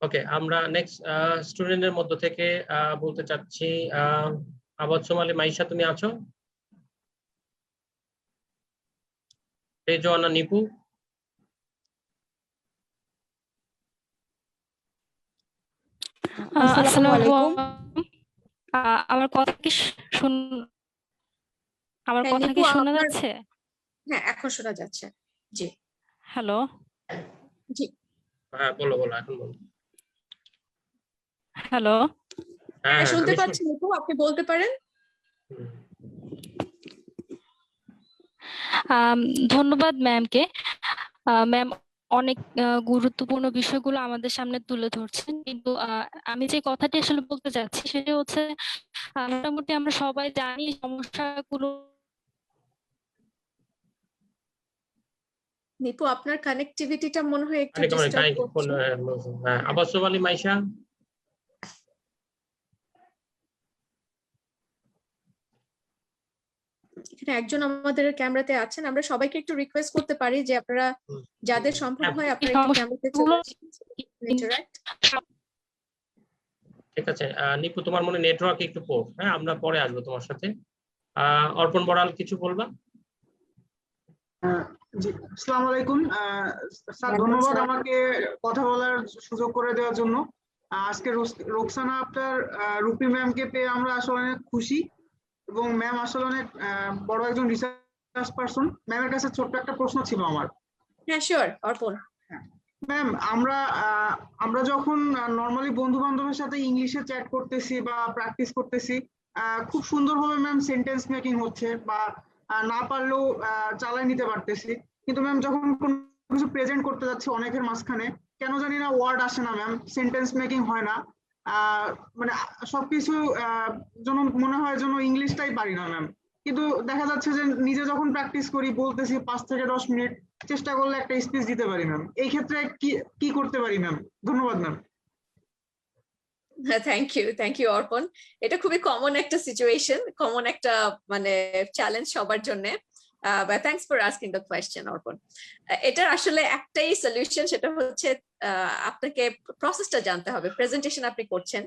ওকে, আমরা নেক্সট স্টুডেন্টের মধ্য থেকে বলতে চাচ্ছি আবাদ সোমালি মাইশা, তুমি আছো? রেজওয়ানা নিপু? আসসালামু আলাইকুম। আমার কথা কি আমার হ্যাঁ, কথা নিপু, কি শোনা যাচ্ছে? হ্যাঁ, এখন শোনা যাচ্ছে। জি হ্যালো, জি হ্যাঁ, বলো এখন বলো। হ্যালো, হ্যাঁ, শুনতে আমি পাচ্ছি নিপু, আপনি বলতে পারেন। ধন্যবাদ ম্যামকে। ম্যাম অনেক গুরুত্বপূর্ণ বিষয়গুলো আমাদের সামনে তুলে ধরছেন, কিন্তু আমি যে কথাটি আসলে বলতে চাচ্ছি সেটা হচ্ছে মোটামুটি আমরা সবাই জানি সমস্যাগুলো। নিপু, আপনার কানেক্টিভিটিটা মনে হয় একটু ডিস্টার্ব করছে। আবাদ সোমালি মাইশা? এখানে একজন আমাদের ক্যামেরাতে আছেন, আমরা সবাইকে একটু রিকোয়েস্ট করতে পারি যে আপনারা যাদের সম্ভব হয় আপনারা একটু ক্যামেরাতে চলে আসুন, ইন্টারঅ্যাক্ট। ঠিক আছে, নিপু তোমার মনে নেটওয়ার্ক একটু পোর, হ্যাঁ, আমরা পরে আসবো তোমার সাথে। অর্পণ বড়াল কিছু বলবা? জি, আসসালামু আলাইকুম স্যার, ধন্যবাদ আমাকে কথা বলার সুযোগ করে দেওয়ার জন্য। আজকে রোকসানা আপনার রুপি ম্যামকে পেয়ে আমরা আসলে অনেক খুশি, এবং ম্যাম আসলে অনেক বড় একজন রিসার্চ পারসন। ম্যামের কাছে ছোট্ট একটা প্রশ্ন ছিল আমার। হ্যাঁ শিওর অর্পণ। ম্যাম, আমরা যখন নর্মালি বন্ধু বান্ধবের সাথে ইংলিশে চ্যাট করতেছি বা প্র্যাকটিস করতেছি, খুব সুন্দরভাবে ম্যাম সেন্টেন্স মেকিং হচ্ছে, বা না পারলেও চালাই নিতে পারতেছি, কিন্তু ম্যাম যখন কোনো কিছু প্রেজেন্ট করতে যাচ্ছি অনেকের মাঝখানে, কেন জানি না ওয়ার্ড আসে না ম্যাম, সেন্টেন্স মেকিং হয় না, মানে সবকিছু যেন মনে হয় যেন ইংলিশটাই পারি না ম্যাম। কিন্তু দেখা যাচ্ছে যে নিজে যখন প্র্যাকটিস করি, বলতেছি 5 থেকে 10 মিনিট, চেষ্টা করলে একটা স্পিচ দিতে পারি ম্যাম। এই ক্ষেত্রে কি করতে পারি ম্যাম? ধন্যবাদ ম্যাম। থ্যাংক ইউ অর্পণ। এটা খুবই কমন একটা সিচুয়েশন, কমন একটা মানে চ্যালেঞ্জ সবার জন্য। Thanks for asking the question অর্পণ। এটার আসলে একটাই সলিউশন, সেটা হচ্ছে আপনাকে প্রসেসটা জানতে হবে। প্রেজেন্টেশন আপনি করছেন,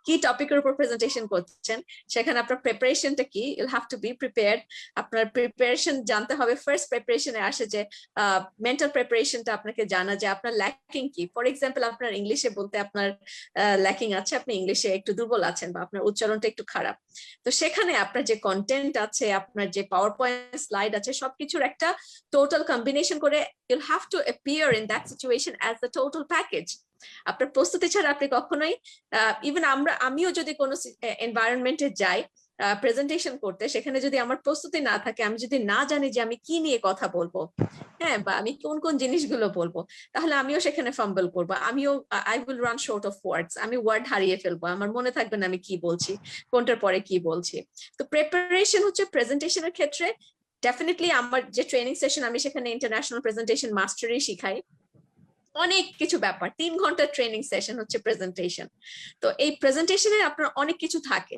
কি টপিকের উপর প্রেজেন্টেশন করছেন, সেখানে আপনার প্রিপারেশনটা কি, you'll have to be prepared. আপনার প্রিপারেশন জানতে হবে। ফার্স্ট প্রিপারেশনে আসে যে মেন্টাল প্রিপারেশনটা আপনাকে জানা যে আপনার ল্যাকিং কি। ফর এক্সাম্পল, আপনার ইংলিশে বলতে আপনার ল্যাকিং আছে, আপনি ইংলিশে একটু দুর্বল আছেন বা আপনার উচ্চারণটা একটু খারাপ, তো সেখানে আপনার যে কন্টেন্ট আছে, আপনার যে পাওয়ার পয়েন্ট স্লাইড আছে, সবকিছুর একটা টোটাল কম্বিনেশন করে you'll have to appear in that situation as the total package. আপনার প্রস্তুতি ছাড়া আপনি কখনোই, ইভেন আমিও যদি কোনো এনভায়রনমেন্টে যাই প্রেজেন্টেশন করতে, সেখানে যদি আমার প্রস্তুতি না থাকে, আমি যদি না জানি যে আমি কি নিয়ে কথা বলবো, হ্যাঁ, বা আমি কোন কোন জিনিসগুলো বলবো, তাহলে আমিও সেখানে ফাম্বল করবো, আমিও I will run short of words, আমি ওয়ার্ড হারিয়ে ফেলবো, আমার মনে থাকবে না আমি কি বলছি, কোনটার পরে কি বলছি। তো প্রিপারেশন হচ্ছে প্রেজেন্টেশনের ক্ষেত্রে ডেফিনেটলি আমার যে ট্রেনিং সেশন, আমি সেখানে ইন্টারন্যাশনাল প্রেজেন্টেশন মাস্টারি শিখাই, অনেক কিছু ব্যাপার, 3 ঘন্টার ট্রেনিং সেশন হচ্ছে প্রেজেন্টেশন। তো এই প্রেজেন্টেশনে আপনার অনেক কিছু থাকে।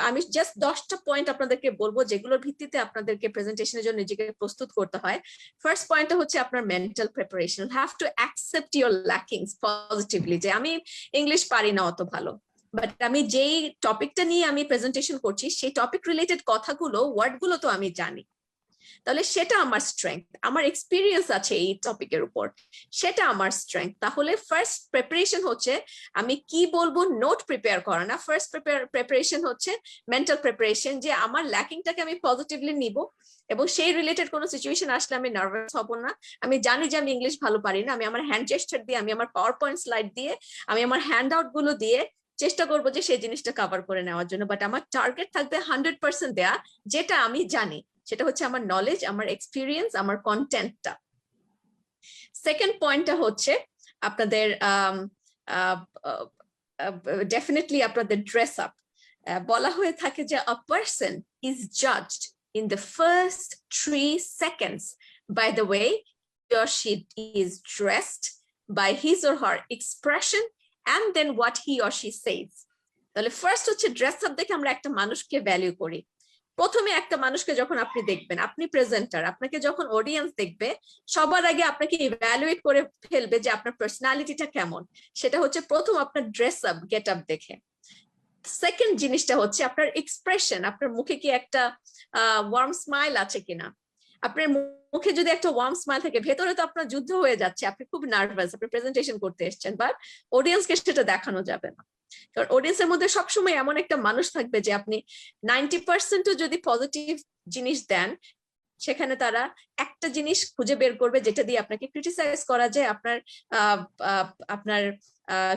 আমি জাস্ট 10টা পয়েন্ট আপনাদেরকে বলবো যেগুলোর ভিত্তিতে আপনাদেরকে প্রেজেন্টেশনের জন্য নিজেকে প্রস্তুত করতে হয়। ফার্স্ট পয়েন্টটা হচ্ছে আপনার mental preparation. Have to accept your lackings positively, যে আমি ইংলিশ পারি না অত ভালো, বাট আমি যেই টপিকটা নিয়ে আমি প্রেজেন্টেশন করছি, সেই টপিক রিলেটেড কথাগুলো, ওয়ার্ডগুলো তো আমি জানি, তাহলে সেটা আমার স্ট্রেংথ, আমার এক্সপিরিয়েন্স আছে এই টপিকের উপর, সেটা আমার স্ট্রেংথ। তাহলে ফার্স্ট প্রিপারেশন হচ্ছে আমি কি বলবো নোট প্রিপেয়ার করা না, ফার্স্ট প্রিপারেশন হচ্ছে মেন্টাল প্রিপারেশন, যে আমার ল্যাকিংটাকে আমি পজিটিভলি নিব এবং সেই রিলেটেড কোনো সিচুয়েশন আসলে আমি নার্ভাস হব না। আমি জানি যে আমি ইংলিশ ভালো পারি না, আমি আমার হ্যান্ড জেস্টার দিয়ে, আমি আমার পাওয়ার পয়েন্ট স্লাইড দিয়ে, আমি আমার হ্যান্ড আউট গুলো দিয়ে চেষ্টা করবো যে সেই জিনিসটা কভার করে নেওয়ার জন্য, বাট আমার টার্গেট থাকবে 100% দেয়া, যেটা আমি জানি, সেটা হচ্ছে আমার নলেজ, আমার এক্সপিরিয়েন্স, আমার কন্টেন্টটা। সেকেন্ড পয়েন্টটা হচ্ছে আপনাদের ডেফিনেটলি আপনাদের ড্রেস আপ। বলা হয়ে থাকে যে আ person is judged in the first 3 seconds by the way he or she is dressed, by his or her expression, and then what he or she says. তাহলে ফার্স্ট হচ্ছে ড্রেস আপ দেখে আমরা একটা মানুষকে ভ্যালু করি। প্রথমে একটা মানুষকে যখন আপনি দেখবেন, আপনি প্রেজেন্টার, আপনাকে যখন অডিয়েন্স দেখবে, সবার আগে আপনাকে ইভ্যালুয়েট করে ফেলবে যে আপনার পার্সোনালিটিটা কেমন, সেটা হচ্ছে প্রথম আপনার ড্রেস আপ, গেট আপ দেখে। সেকেন্ড জিনিসটা হচ্ছে আপনার এক্সপ্রেশন, আপনার মুখে কি একটা ওয়ার্ম স্মাইল আছে কিনা। আপনার মুখে যদি একটা ওয়ার্ম স্মাইল থাকে, ভেতরে তো আপনার যুদ্ধ হয়ে যাচ্ছে, আপনি খুব নার্ভাস, আপনি প্রেজেন্টেশন করতে এসেছেন, বাট অডিয়েন্সকে সেটা দেখানো যাবে না, কারণ অডিয়েন্সের মধ্যে সবসময় এমন একটা মানুষ থাকবে যে আপনি 90%ও যদি পজিটিভ জিনিস দেন, সেখানে তারা একটা জিনিস খুঁজে বের করবে যেটা দিয়ে আপনাকে ক্রিটিসাইজ করা যায়, আপনার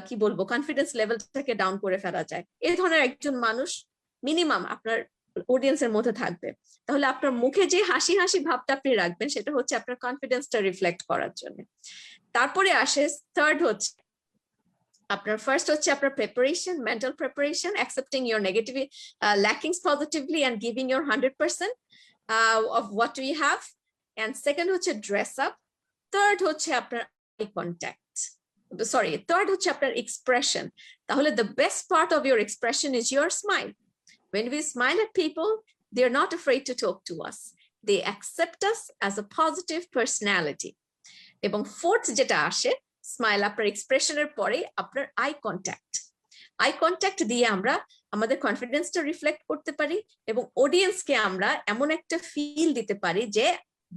কি বলবো, কনফিডেন্স লেভেলটাকে ডাউন করে ফেলা যায়। এই ধরনের একজন মানুষ মিনিমাম আপনার অডিয়েন্সের মধ্যে থাকবে। তাহলে আপনার মুখে যে হাসি হাসি ভাবটা আপনি রাখবেন, সেটা হচ্ছে আপনার কনফিডেন্সটা রিফ্লেক্ট করার জন্য। তারপরে আসে থার্ড হচ্ছে আপনার ফার্স্ট হচ্ছে আপনার preparation, mental preparation, accepting your negative lackings positively and giving your 100% of what we have, and second হচ্ছে ড্রেস আপ, থার্ড হচ্ছে আপনার আই কন্ট্যাক্ট, সরি, থার্ড হচ্ছে আপনার এক্সপ্রেশন। তাহলে the best part of your expression is your smile. When we smile at people, they are not afraid to talk to us, they accept us as a positive personality. এবং ফোর্থ যেটা আসে স্মাইল, আপনার এক্সপ্রেশনের পরে আপনার আই কন্ট্যাক্ট। আই কন্ট্যাক্ট দিয়ে আমরা আমাদের কনফিডেন্সটা রিফ্লেক্ট করতে পারি এবং অডিয়েন্সকে আমরা এমন একটা ফিল দিতে পারি যে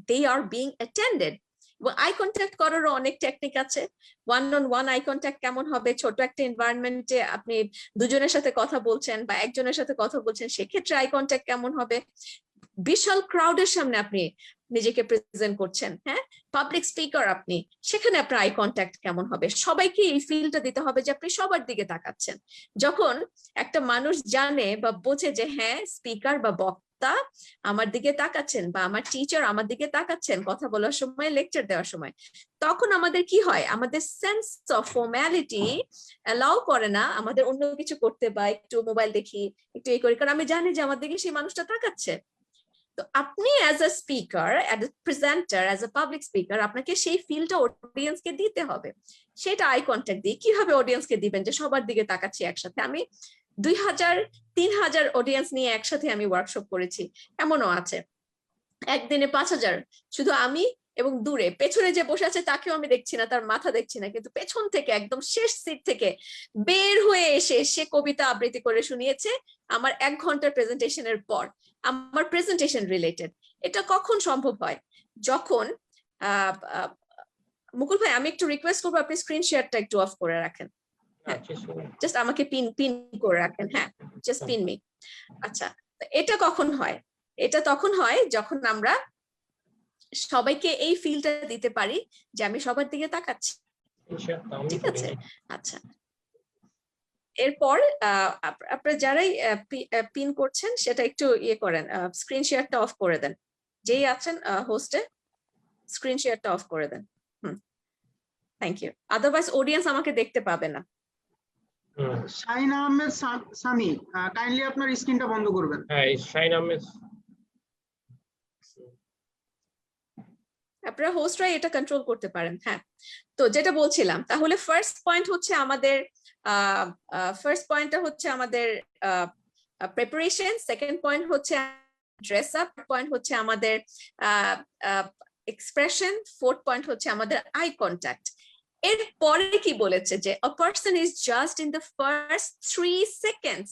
দে আর বিং অ্যাটেন্ডেড। এবং আই কন্ট্যাক্ট করারও অনেক টেকনিক আছে। One on one eye contact কেমন হবে, ছোট একটা এনভায়রনমেন্টে আপনি দুজনের সাথে কথা বলছেন বা একজনের সাথে কথা বলছেন, সেক্ষেত্রে আই কন্ট্যাক্ট কেমন হবে। বিশাল ক্রাউডের সামনে আপনি নিজেকে প্রেজেন্ট করছেন, হ্যাঁ, পাবলিক স্পিকার আপনি, সেখানে আপনার আই কন্ট্যাক্ট কেমন হবে। সবাইকে এই ফিলটা দিতে হবে যে আপনি সবার দিকে তাকাচ্ছেন। যখন একটা মানুষ জানে বা বোঝে যে হ্যাঁ স্পিকার বা বক্তা আমার দিকে তাকাচ্ছেন বা আমার টিচার আমার দিকে তাকাচ্ছেন কথা বলার সময়, লেকচার দেওয়ার সময়, তখন আমাদের কি হয়, আমাদের সেন্স অফ ফর্মালিটি অ্যালাউ করে না আমাদের অন্য কিছু করতে বা একটু মোবাইল দেখি, একটু এই করি, কারণ আমি জানি যে আমার দিকে সেই মানুষটা তাকাচ্ছে। তো আপনি as a speaker, as a presenter, as a public speaker, আপনাকে সেই ফিলটা অডিয়েন্সকে দিতে হবে। সেটা আই কন্ট্যাক্ট দিয়ে কিভাবে অডিয়েন্সকে দিবেন যে সবার দিকে তাকাচ্ছি একসাথে। আমি 2000-3000 অডিয়েন্স নিয়ে একসাথে আমি ওয়ার্কশপ করেছি, এমনও আছে একদিনে 5000, শুধু আমি এবং দূরে পেছনে যে বসে আছে তাকেও আমি দেখছি না, তার মাথা দেখছি না, কিন্তু পেছন থেকে একদম শেষ সিট থেকে বের হয়ে এসে সে কবিতা আবৃত্তি করে শুনিয়েছে আমার 1 ঘন্টার প্রেজেন্টেশনের পর, আমার প্রেজেন্টেশন রিলেটেড। এটা কখন সম্ভব হয়? যখন মুকুল ভাই, আমি একটু রিকোয়েস্ট করবো আপনি স্ক্রিন শেয়ারটা একটু অফ করে রাখেন, জাস্ট আমাকে পিন করে রাখেন, হ্যাঁ জাস্ট পিন মি। আচ্ছা, এটা কখন হয়? এটা তখন হয় যখন আমরা সবাইকে এই ফিলটা দিতে পারি যে আমি সবার দিকে তাকাচ্ছি, ঠিক আছে? আচ্ছা, এরপর আপনারা যারাই পিন করছেন সেটা একটু ইয়ে করেন, স্ক্রিন শেয়ারটা অফ করে দেন, যেই আছেন হোস্টে স্ক্রিন শেয়ারটা অফ করে দেন। থ্যাংক ইউ, আদারওয়াইজ অডিয়েন্স আমাকে দেখতে পাবে না। শাহিন আহমেদ সামি, কাইন্ডলি আপনার স্ক্রিনটা বন্ধ করবেন। হ্যাঁ, শাহিন আহমেদ, আপনারা হোস্টরা এটা কন্ট্রোল করতে পারেন। হ্যাঁ, তো যেটা বলছিলাম, তাহলে ফার্স্ট পয়েন্ট হচ্ছে আমাদের প্রিপারেশন, সেকেন্ড পয়েন্ট হচ্ছে ড্রেস আপ, পয়েন্ট হচ্ছে আমাদের এক্সপ্রেশন, ফোর্থ পয়েন্ট হচ্ছে আমাদের আই কন্ট্যাক্ট। এরপরে কি বলেছে যে a person is judged in the first 3 seconds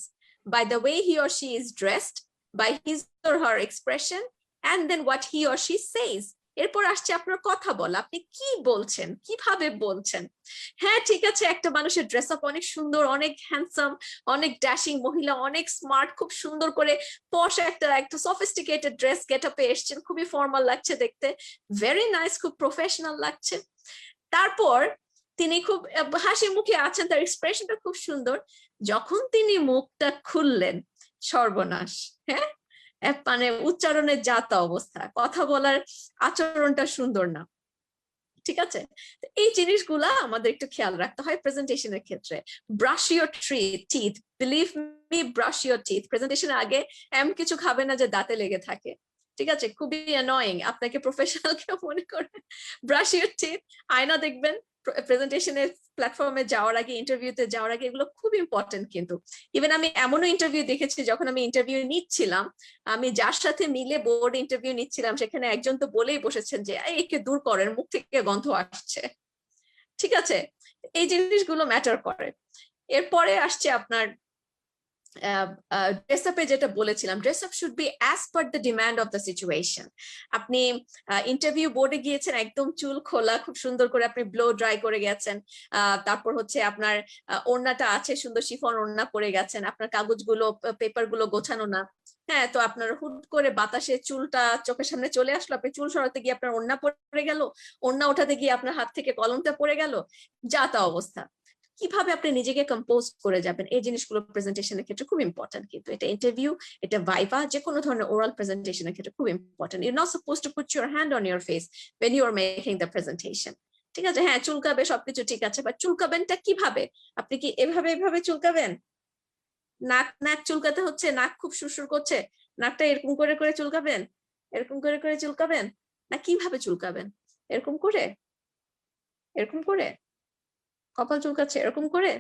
by the way he or she is dressed, by his or her expression, and then what he or she says. এরপর আসছে আপনার কথা বলা, আপনি কি বলছেন, কিভাবে বলছেন। হ্যাঁ ঠিক আছে, একটা মানুষের ড্রেস আপ অনেক সুন্দর, অনেক হ্যান্ডসাম, অনেক ড্যাশিং মহিলা, অনেক স্মার্ট, খুব সুন্দর করে পশ একটা সফিস্টিকেটেড ড্রেস গেট আপে এসছেন, খুবই ফর্মাল লাগছে দেখতে, ভেরি নাইস, খুব প্রফেশনাল লাগছে। তারপর তিনি খুব হাসি মুখে আছেন, তার এক্সপ্রেশনটা খুব সুন্দর। যখন তিনি মুখটা খুললেন, সর্বনাশ, হ্যাঁ মানে উচ্চারণের জাতা অবস্থা, কথা বলার আচরণটা সুন্দর না, ঠিক আছে? এই জিনিসগুলা আমাদের একটু খেয়াল রাখতে হয় প্রেজেন্টেশনের ক্ষেত্রে। Brush your teeth, believe me, brush your teeth. প্রেজেন্টেশনের আগে এমন কিছু খাবে না যে দাঁতে লেগে থাকে, ঠিক আছে? খুবই অ্যানয়িং, আপনাকে প্রফেশনাল কেউ মনে করে। ব্রাশ ইউর টিথ, আয়না দেখবেন প্রেজেন্টেশনের প্ল্যাটফর্মে যাওয়ার আগে, ইন্টারভিউতে যাওয়ার আগে, এগুলো খুব ইম্পর্টেন্ট। কিন্তু ইভেন আমি এমনও ইন্টারভিউ দেখেছি, যখন আমি ইন্টারভিউ নিচ্ছিলাম, আমি যার সাথে মিলে বোর্ড ইন্টারভিউ নিচ্ছিলাম, সেখানে একজন তো বলেই বসেছেন যে একে দূর করেন, মুখ থেকে গন্ধ আসছে, ঠিক আছে? এই জিনিসগুলো ম্যাটার করে। এরপরে আসছে আপনার ড্রেস আপে যেটা বলেছিলাম, dress up should be as per the demand of the situation. আপনি ইন্টারভিউ বোর্ডে গিয়েছেন, একদম চুল খোলা, খুব সুন্দর করে আপনি ব্লো ড্রাই করে গেছেন, তারপর হচ্ছে আপনার ওড়নাটা আছে, সুন্দর শিফন ওড়না পরে গেছেন, আপনার কাগজগুলো পেপার গুলো গোছানো না, হ্যাঁ, তো আপনার হুট করে বাতাসে চুলটা চোখের সামনে চলে আসলো, আপনি চুল সরাতে গিয়ে আপনার ওড়না পড়ে গেল, ওড়না ওঠাতে গিয়ে আপনার হাত থেকে কলমটা পড়ে গেল, যা তা অবস্থা। কিভাবে আপনি নিজেকে কম্পোজ করে যাবেন, এই জিনিসগুলো প্রেজেন্টেশনের ক্ষেত্রে খুব ইম্পর্টেন্ট। কিন্তু এটা ইন্টারভিউ, এটা ভাইভা, যে কোনো ধরনের ওরাল প্রেজেন্টেশনের ক্ষেত্রে খুব important. You not suppose to put your hand on your face when you are making the presentation, ঠিক আছে? হ্যাঁ, চুলকাবে, সবকিছু ঠিক আছে, বাট চুলকাবেনটা কিভাবে? আপনি কি এভাবে চুলকাবেন? নাক চুলকাতে হচ্ছে, নাক খুব সুরসুর করছে, নাকটা এরকম করে চুলকাবেন, এরকম করে চুলকাবেন, না কিভাবে চুলকাবেন? এরকম করে কপাল চুলকাচ্ছে, এরকম করে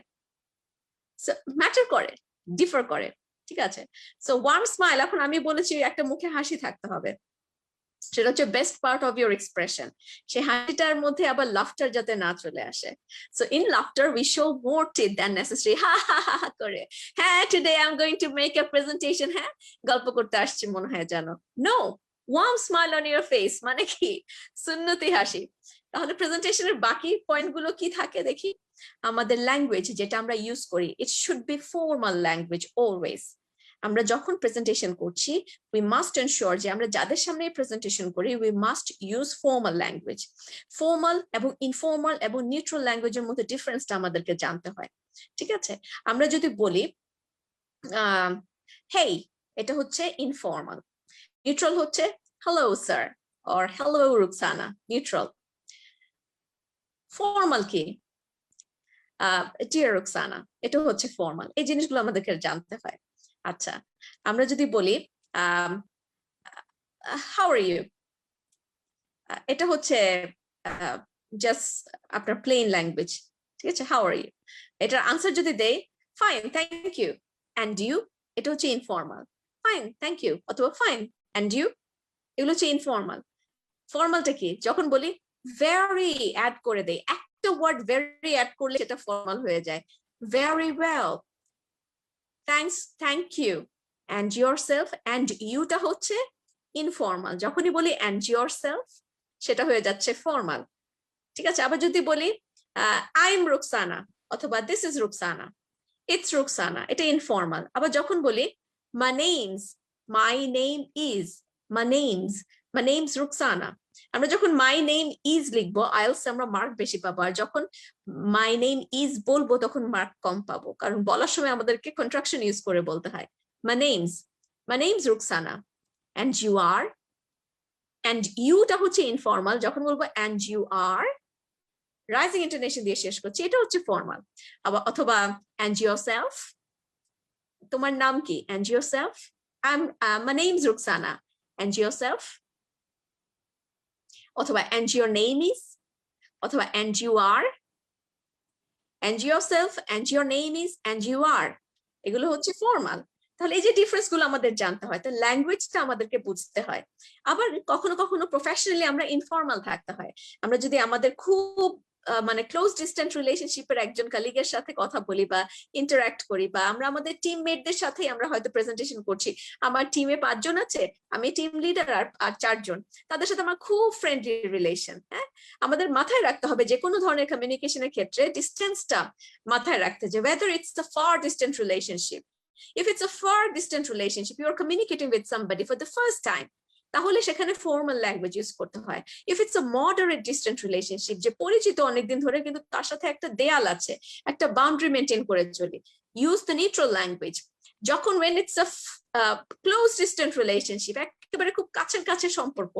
ম্যাটার করে, ডিফার করে, ঠিক আছে? সো ওয়ার্ম স্মাইল, এখন আমি বলেছি একটা মুখে হাসি থাকতে হবে, সেটা হচ্ছে best part of your expression. সেই হাসিটার মধ্যে আবার লাফটার যাতে না চলে আসে। So in laughter we show more teeth than necessary, হা হা হা করে, হ্যাঁ today I am going to make a presentation, হ্যাঁ গল্প করতে আসছি মনে হয় যেন। No, warm smile on your face মানে কি? সুন্নতি হাসি। তাহলে প্রেজেন্টেশনের বাকি পয়েন্ট গুলো কি থাকে দেখি। আমাদের ল্যাঙ্গুয়েজ যেটা আমরা ইউজ করি, it should be formal language always. আমরা যখন প্রেজেন্টেশন করছি, উই মাস্ট এনশিওর যে আমরা যাদের সামনে প্রেজেন্টেশন করি, we must use formal language. Formal এবং ইনফর্মাল এবং নিউট্রাল ল্যাঙ্গুয়েজের মধ্যে ডিফারেন্সটা আমাদেরকে জানতে হয়, ঠিক আছে? আমরা যদি বলি হেই, এটা হচ্ছে ইনফর্মাল। নিউট্রাল হচ্ছে hello sir or hello Rukhsana, neutral. Formal কি? ডিয়ার রুকসানা, এটা হচ্ছে ফর্মাল। এই জিনিসগুলো আমাদেরকে জানতে হয়। আচ্ছা, আমরা যদি বলি হাউ আর ইউ, এটা হচ্ছে জাস্ট আপনার প্লেন ল্যাঙ্গুয়েজ, ঠিক আছে? হাউ আর ইউ, এটার আনসার যদি দেই fine thank you, and you, এটা হচ্ছে ইনফর্মাল। ফাইন থ্যাংক ইউ অথবা ফাইন অ্যান্ড ইউ, এগুলো হচ্ছে ইনফর্মাল। ফর্মালটা কি? যখন বলি ভেরি অ্যাড করে দেই, একটা ওয়ার্ড ভেরি অ্যাড করলে সেটা ফর্মাল হয়ে যায়। Very well, thanks, thank you, and yourself, and ইউটা হচ্ছে ইনফর্মাল। যখনই বলি অ্যান্ড ইয়োরসেলফ সেটা হয়ে যাচ্ছে ফর্মাল। ঠিক আছে? আবার যদি বলি আই এম রুকসানা অথবা this is Rukhsana, it's Rukhsana, এটা ইনফর্মাল। আবার যখন বলি my name's, my name is, my name's Rukhsana, আমরা যখন মাই নেম ইজ লিখবো আইএলস আমরা মার্ক বেশি পাবো, আর যখন মাই নেম ইজ বলবো তখন মার্ক কম পাবো, কারণ বলার সময় আমাদেরকে কন্ট্রাকশন ইউজ করে বলতে হয়। My name's Ruksana, and you are, and ইউটা হচ্ছে ইনফর্মাল। যখন বলবো and you are, rising intonation দিয়ে শেষ করছি, এটা হচ্ছে ফর্মাল। আবার অথবা অ্যান্ড ইয়োরসেলফ, তোমার নাম কি? And yourself, my name's Ruksana, and yourself, অথবা অ্যান্ড ইয়োর নেম ইজ, অথবা and you are, and yourself, and your name is, and you are, এগুলো হচ্ছে ফর্মাল। তাহলে এই যে ডিফারেন্স গুলো আমাদের জানতে হয়, তো ল্যাঙ্গুয়েজটা আমাদেরকে বুঝতে হয়। আবার কখনো কখনো প্রফেশনালি আমরা ইনফর্মাল থাকতে হয়। আমরা যদি আমাদের খুব মানে ক্লোজ ডিস্টেন্ট রিলেশনশিপের একজন কলিগের সাথে কথা বলি বা ইন্টারঅ্যাক্ট করি, বা আমরা আমাদের টিমমেটদের সাথে আমরা হয়তো প্রেজেন্টেশন করছি, আমার টিমে 5 জন আছে, আমি টিম লিডার আর 4 জন, তাদের সাথে আমার খুব ফ্রেন্ডলি রিলেশন। হ্যাঁ, আমাদের মাথায় রাখতে হবে যে কোনো ধরনের কমিউনিকেশনের ক্ষেত্রে ডিস্টেন্সটা মাথায় রাখতে, যে whether it's a far distant relationship, if it's a far distant relationship, you are communicating with somebody for the first time, তাহলে সেখানে ফর্মাল ল্যাঙ্গুয়েজ ইউজ করতে হয়। If it's a moderate distant relationship, যে পরিচিত অনেকদিন ধরে কিন্তু তার সাথে একটা দেয়াল আছে, একটা বাউন্ডারি মেনটেন করে চলি, ইউজ দ্য নিউট্রাল ল্যাঙ্গুয়েজ। যখন when it's a close distant relationship, একেবারে খুব কাছের কাছে সম্পর্ক,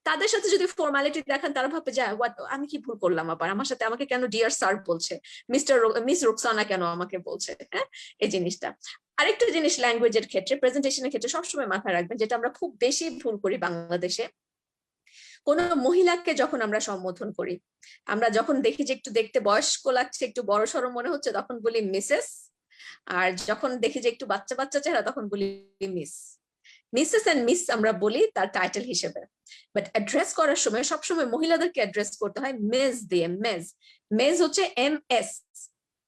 তাদের সাথে যদি ফর্মালিটি দেখান, তারা ভাবে যে আমি কি ভুল করলাম, আবার আমার সাথে আমাকে কেন ডিয়ার স্যার বলছে, মিস রুকসানা কেন আমাকে বলছে। হ্যাঁ, এই জিনিসটা। আরেকটা জিনিস ল্যাঙ্গুয়েজের ক্ষেত্রে, প্রেজেন্টেশনের ক্ষেত্রে সবসময় মাথায় রাখবেন, যেটা আমরা খুব বেশি ভুল করি বাংলাদেশে, কোন মহিলাকে যখন আমরা সম্বোধন করি, আমরা যখন দেখি যে একটু দেখতে বয়স্ক লাগছে, একটু বড় সড়ো মনে হচ্ছে, তখন বলি মিসেস, আর যখন দেখি যে একটু বাচ্চা বাচ্চা চেহারা, তখন বলি মিস। মিসেস এন্ড মিস আমরা বলি তার টাইটেল হিসেবে, বাট অ্যাড্রেস করার সময় সবসময় মহিলাদেরকে অ্যাড্রেস করতে হয় মেজ দিয়ে। মেজ হচ্ছে MS,